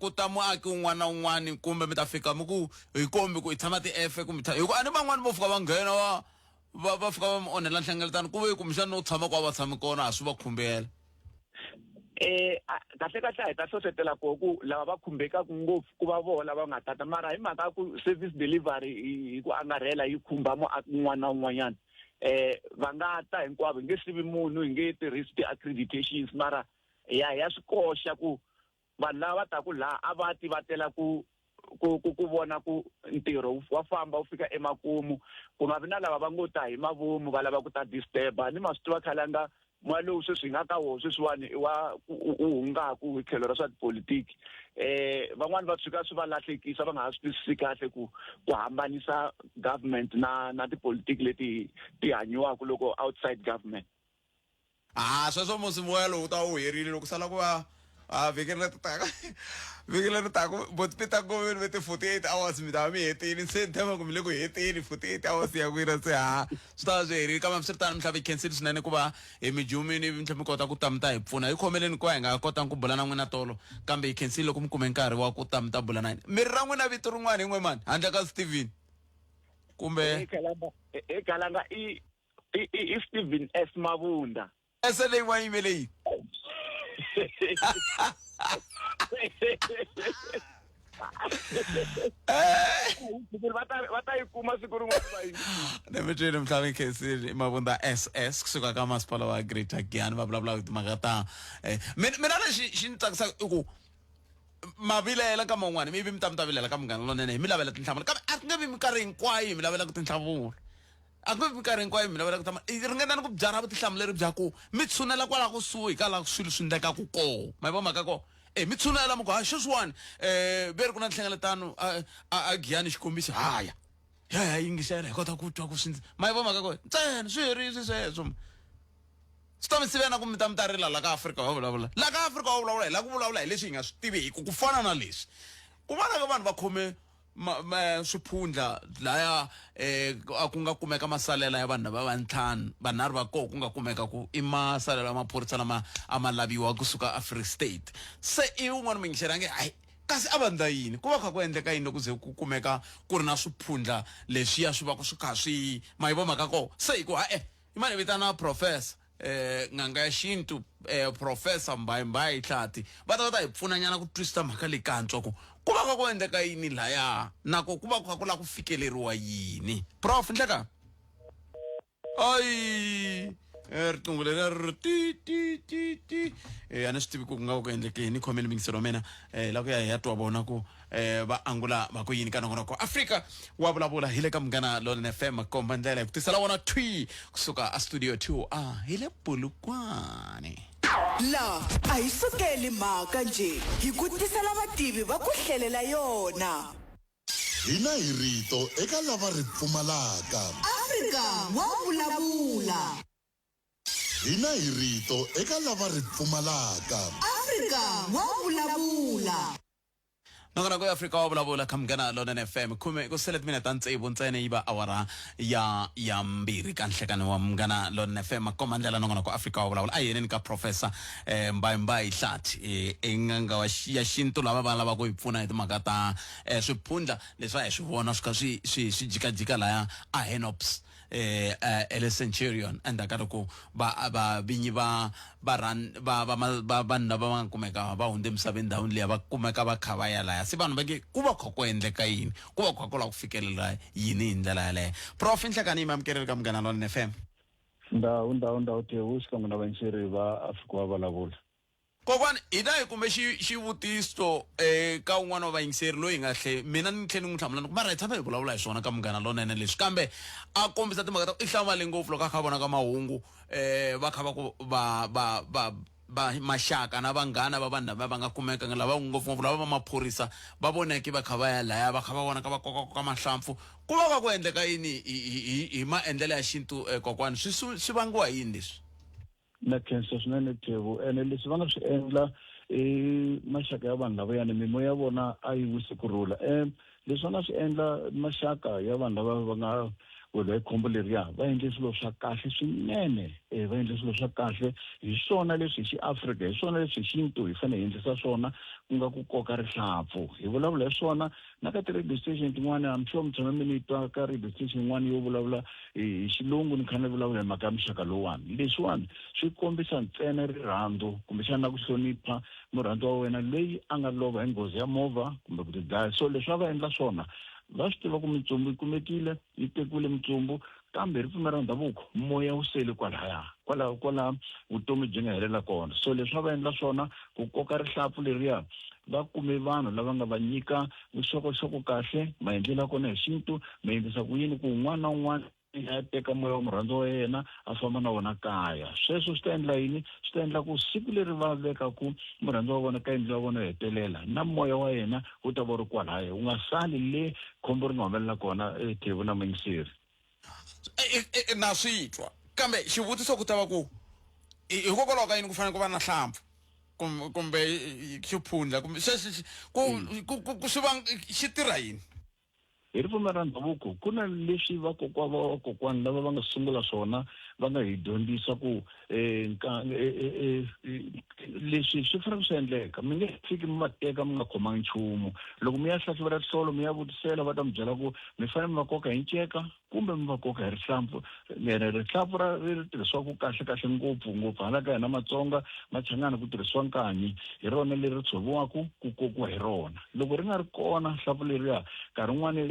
kuta muaki un'wana na un'wana kumbe mi ta fika mi ku hi kombi ku hi tshama ti-efe kumbe hi ku a ni van'wani vo fika va nghena va fika va mi onhela nhlengeletano ku ve kumbexani no tshama ku va tshami kona a swi va khumbela kahle hi ta hlohletela koho ku lava va khumbekaka ngopfu ku va vona lava nga tata mara hi mhaka ku service delivery hi ku angarhela yi khumba muaki un'wana na un'wanyana va nga ta hinkwavo hi nge sivi munhu hi nge tirhisi ti-accreditations mara ya swi koxa ku vanhu lava taku laha a va ti vatela ku vona ku ntirho wa famba wu fika emakumu ku nga vi na lava va ngo ta hi mavomu va lava ku ta disturba ni ma swi tiva khalanga moya lowu sweswi hi nga ka wona sweswiwani u hungaku hi tlhelo ra swa tipolitiki van'wani va tshuka swi va lahlekisa va nga ha swi twisisi kahle ku hambanisa government na tipolitiki leti ti hanyiwaku loko outside government sweswo musi moya lowu ta wu herile loko sala ku va vhiki leri taka but pita ku ve ti 48 hours mi ta va mi hetini se ni tshemba ku mi le ku heteni 48 hours ya kwira se swi ta va swi herile kambe swi ri tani mi tlhava hi khenseli swinene ku va mi jumini mi tlhela mi kota ku ta mi ta hi pfuna hi khomeleni ku va hi nga kotangi ku bula na n'wina tolo kambe hi khenseli loko mi kume nkarhi wa ku ta mi ta bula na yini miri ra n'wina vito rin'wana hi n'we mani handle ka Steven kumbe egalanga i Steven S Mabunda ese leyi wa yimele yini va ta yi kuma siku rin'wana va yi Nemetrini Mhlavi Khensile Mabunda SS kusuka ka masipala wa Greater Giyani va vulavula hi timhaka ta mina lexi xi ni tsakisaka i ku mavilela ka man'wani mi mi ta vilela ka munghana lonene mi lavela tinhlamulo kambe a ku nge vi minkarhi hinkwayo mi lavela ku tinhlamulo a ku nge vi minkarhi hinkwayo mi lavela ku tama ringetani ku byala vutihlamuleri bya ku mi tshunela kwala kusuhi ka laha swilo swi endlekaka kona ma yi vo mhaka kona mi tshunela mi ku ha sweswiwani ve ri ku na nhlengeletano a Giyani xikombiso haya ya yingisela hi kota ku twa ku swi ma yi vo mhaka kona ntsena swi herile sweswo Stop sivena ku mi ta rila la ka Afrika wa vulavula. La ka Afrika wa vulavula, la ku vulavula hi leswi hi nga swi tiveki ku fana na leswi. Ku vana ka vanhu va khome swiphundla laya ku nga kumeka masalela ya vanhu va vantlhanu vanharhu va koho ku nga kumeka ku i masalela ya maphorisa lama a ma laviwa kusuka Free State. Se i un'wana minxerange hayi kasi a va ndla yini ku va kha ku endleka yini loko ze ku kumeka ku ri na swiphundla leswiya swi va ku swi kha swi ma yi vo mhaka koho se hi ku i mani vitana professor nganga ya xintu professor Mbayimbayi Hlati va ta hi pfuna nyana ku twisisa mhaka leyi kantswa ku va ku endleka yini laya nako ku va ku la ku fikeleriwa yini prof ndleka ai riqingho leri ti a ni swi tivi ku nga ku endleke yini khomeni mingiselo mena la ku ya hi ya twa vona ku va angula va ku yini ka nongonoko Afrika wa vulavula hi le ka Munghana Lonene FM komba ndlela hi ku tisela vona twi kusuka a studio 2 hi le Polokwane la a hi sukeli mhaka nje hi ku tisela vativi va ku hlelela yona hina hi rito eka lava ri pfumalaka Afrika wa vulavula hina hi rito eka lava ri pfumalaka Afrika wa vulavula nongonoko ya Afrika wa vulavula ka Munghana Lonene FM khume ku sele timinete ta ntsevu ntsena yi va awara ya mbirhi ka nhlekani wa Munghana Lonene FM koma ndlela nongonoko Afrika wa vulavula a yeneni ka professor Mbayimbayi Hlati enganga ya xintu lava va lava ku hi pfuna hi timhaka ta swiphundla leswi hi swi vona swi kha swi jikajika laya a Henops ele Centurion endaka loko va vinyi va vanhu lava va kumeka va hunde emisaveni ndhawini leyi va kumeka va kha va ya laya se vanhu va nge ku va kha ku endleka yini ku va kha ku la ku fikelela yini hi ndlela yaleyo prof nhlekani yi mamukeleli ka Munghana Lonene FM ndhawu tewu xikan'we na vainxeri va Afrika wa vulavula kokwani hina hi kumbe xivutiso ka un'wana wa vayingiseri loyi nga mina ni tlhela ni n'wi hlamula ku mara hi tshama hi vulavula hi swona ka Munghana Lonene leswi kambe a kombisa timhaka ta ku i hlamale ngopfu loko a kha vona ka mahungu va kha va ku va maxaka na vanghana va vanhu lava va nga kumeka lava ngopfungopfu lava va maphorisa va voneke va kha va ya laya va kha va vona ka va koka mahlampfu ku va ku endleka yini hi maendlelo ya xintu kokwani swi vangiwa hi yini leswi na khensa swinene tevu ene leswi va nga swi endla maxaka ya vanhu lavayani mimoya ya vona a yi wisi kurhula leswi va nga swi endla maxaka ya vanhu lava va nga wela hi khombo leriya va endle swilo swa kahle swinene va endle swilo swa kahle hi swona leswi hi xiAfrika hi swona leswi hi xintu hi fanele hi endlisa swona ku nga ku koka rihlampfu hi vulavula hi swona na ka ti-radio station tin'wana I'm sure mi tshama mi ni twa ka radio station yin'wana yo vulavula hi xilungu ni kha ni vulavula hi mhaka ya muxaka lowuwani leswiwani swi kombisa ntsena rirhandzu kumbexana na ku hlonipha murhandziwa wa wena leyi a nga lova hi nghozi ya movha kumbe ku tidlaya so leswi va endla swona va swi tiva ku mintsumbu yi kumekile yi tekiwile mintsumbu kambe hi ripfumelo ra ndhavuko moya wu sele kwalaya kwala vutomi byi nga helela kona so leswi va endla swona ku koka rihlampfu leriya va kume vanhu lava nga va nyika vuxokoxoko kahle maendlelo ya kona hi xintu ma endlisa ku yini ku un'wana na un'wana ya teka moya wa murhandziwa wa yena a famba na vona kaya sweswo swi ta endla yini swi ta endla ku siku leri va veka ku murhandziwa wa vona ka endliwa vona yo hetelela na moya wa yena wu ta va ri kwalaya wu nga sali le khombo ri nga humelela kona ethevu na mingiseri na swi twa kambe xivutiso ku ta va ku hikokwalaho ka yini ku fanele ku va na hlampfu kumbe xiphundla kumbe ku swi va xi tirha yini hi ripfumelo ra ndhavuko ku na leswi vakokwani lava va nga sungula swona va nga hi dyondzisa ku leswi swi fanele ku swi endleka mi nge fiki mi va teka mi nga khomangi nchumu loko mi ya hlahluvela tinhlolo mi ya vutisela va ta mi byela ku mi fanele mi va koka hi nceka kumbe mi va koka hi rihlampfu rihlampfu ri tirhisiwaku kahle ngopfu hala ka hina Matsonga Machangana ku tirhisiwa nkanyi hi rona leri tshoviwaku ku kokiwa hi rona loko ri nga ri kona hlampfu leriya nkarhi wun'wani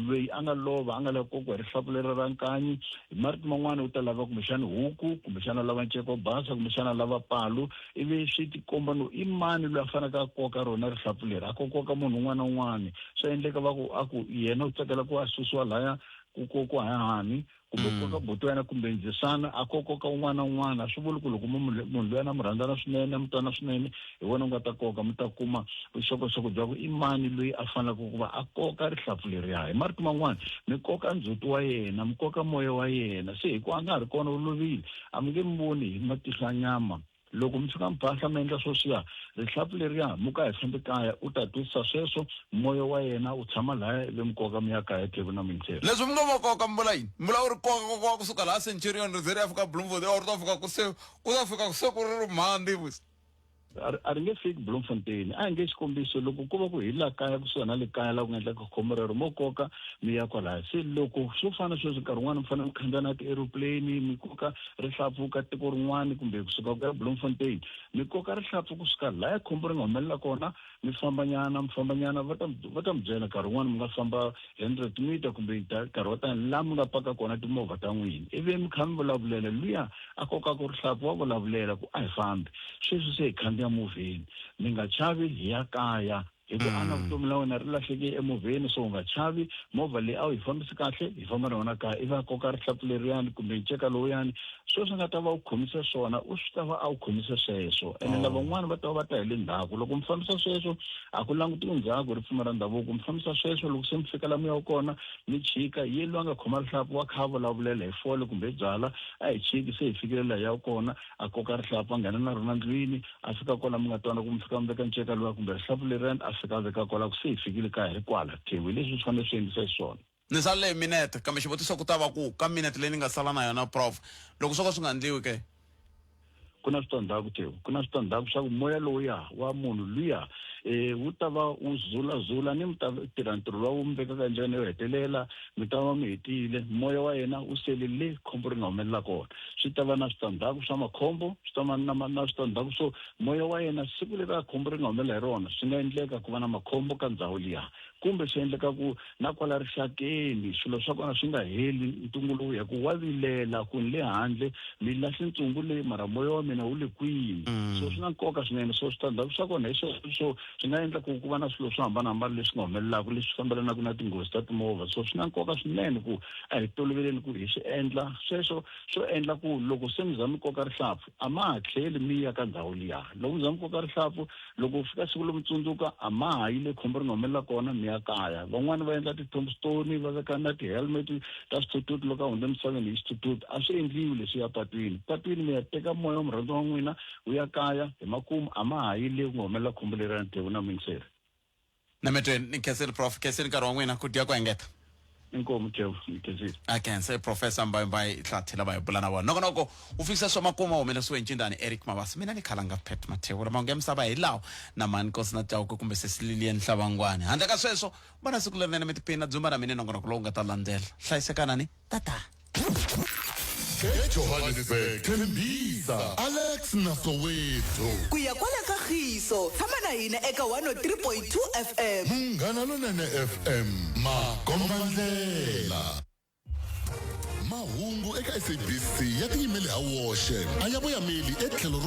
loyi a nga lova a nga lava kokiwa hi rihlampfu leri ra nkanyi hi marito man'wani u ta lava kumbexana huku kumbexana lava nceka wo basa kumbexana lava palu ivi swi tikomba no i mani loyi a faneke a koka rona rihlampfu leri a koka munhu un'wana na un'wana swi endleka va ku a ku yena u tsakela ku a susiwa laya ku hayahani kumbe koka buti wena kumbe ndzisana a koka un'wana na un'wana swi vuli ku loko munhu loyi a mi rhandzana swinene a mi twana swinene hi vona u nga ta koka mi ta kuma vuxokoxoko bya ku i mani loyi a faneleke ku va a koka rihlampfu leriya hi marito man'wani mi koka ndzhuti wa yena mi koka moya wa yena se hi ku a nga ha ri kona u lovile a mi nge mi voni hi matihlo ya nyama loko mi fika mi phahla mi endla swo swiya rihlampfu leriya mi ka hi fambi kaya u ta twisisa sweswo moya wa yena u tshama laya ivi mi koka mi ya kaya tlevu na mintshevo leswi mi nga va koka mi vula yini mi vula u ri koka kusuka laha Centurion Reserve ya fika Bloemfontein or ta fika ku se ku ri mhandi a ri nge fiki Bloemfontein a hi nge xikombiso loko ku va ku hi la kaya kusuka na le kaya la ku nga endleka khomo rero mo koka mi ya kwalaya se loko swo fana sweswi nkarhi wun'wana mi fanele mi khandziya na ti-aeroplane mi koka rihlampfu ka tiko rin'wana kumbe kusuka ka Bloemfontein mi koka rihlampfu kusuka laya khombo ri nga humelela kona mi fambanyana va ta mi byela nkarhi wun'wana mi nga famba 100 meter kumbe nkarhi wa tani laha mi nga paka kona timovha ta n'wina ivi mi kha mi vulavulela luya a kokaka rihlampfu wa vulavulela ku a hi fambi sweswi se hi khandziya movheni mi nga chavi hi ya kaya hi ku ana vutomi la wena ri lahleke emovheni so u nga chavi movha leyi a wu hi fambisi kahle hi famba na yona kaya ivi a koka rihlampfu leriyani kumbe nceka lowuyani sweswi nga ta va u khomise swona u swi ta va a wu khomise sweswo ene lavan'wana va ta va ta hi le ndzhaku loko mi fambisa sweswo a ku langutiwi ndzhaku ripfumelo ra ndhavuko mi fambisa sweswo loko se mi fika la mi ya kona mi chika yeni loyi a nga khoma rihlampfu wa kha a vulavulela hi fole kumbe hi byala a hi chiki se hi fikile laha ya kona a koka rihlampfu a nghena na rona ndlwini a fika kona mi nga twana ku mi fika mi veka nceka luya kumbe rihlampfu leriyani a fika a veka kwala ku se hi fikile kaya hi kwala thewu hi leswi swi fanele swi endlisa xiswona ni salele hi minete kambe xivutiso ku ta va ku ka minete leyi ni nga sala na yona prof loko swo ka swi nga endliwi ke ku na switandzhaku thewu ku na switandzhaku swa ku moya lowuya wa munhu luya wu ta va wu zulazula ni mi ta tirha ntirho lowu mi vekaka endleni yo hetelela mi ta va mi hetile moya wa yena wu selele khombo ri nga humelela kona swi ta va na switandzhaku swa makhombo swi ta va na switandzhaku swo moya wa yena siku leri khombo ri nga humelela hi rona swi nga endleka ku va na makhombo ka ndhawu liya kumbe swi endleka ku na kwala rixakeni swilo swa kona swi nga heli ntungu lowu ya ku wa vilela ku ni le handle mi lahli ntungu leyi mara moya wa mina wu le kwini so swi na nkoka swinene so switandzhaku swa kona hi sweswo swi nga endla ku va na swilo swo hambanahambana leswi nga humelelaka leswi fambelanaka na tinghozi ta timovha so swi na nkoka swinene ku a hi toloveleni ku hi swi endla sweswo swo endla ku loko se mi za mi koka rihlampfu a ma ha tlheli mi ya ka ndhawu liya loko mi za mi koka rihlampfu loko fika siku lo mi tsundzuka a ma ha yile khombo ri nga humelela kona mi ya kaya van'wani va endla ti-tombstone va veka na ti-helmet ta swithuthuthu loko a hundze emisaveni hi xithuthuthu a swi endliwi leswi ya patwini mi ya teka moya wa murhandziwa wa n'wina wu ya kaya hi makumu a ma ha yile ku nga humelela khombo leriya ntewu na mingiseri na metweni ni khenseli prof khenseli nkarhi wa n'wina ku dya ku engeta inkomu tewu ni khenseli a khense professor mbayimbayi hlathela va hi bula na vona nokonoko u fikisa swa makumu humelesiwe hi ncindani Eric Mabasa mina ni khalanga Pet Mathewu lama nge misava hi lawo na mani nkosi na Tauke kumbe Cecilia Nhlabangwani handle ka sweswo vana siku lerinene mi tiphina dzumba na mina nongonoko lowu nga ta landzela hlayisekanani tata eJohannesburg Thembisa Alex Nasoweto ku ya kwala ka Khiso tshama na hina eka 103.2 FM Munghana Lonene FM Makombandlela mahungu eka SABC ya tiyimeli ha woxe a ya voyameli etlhelo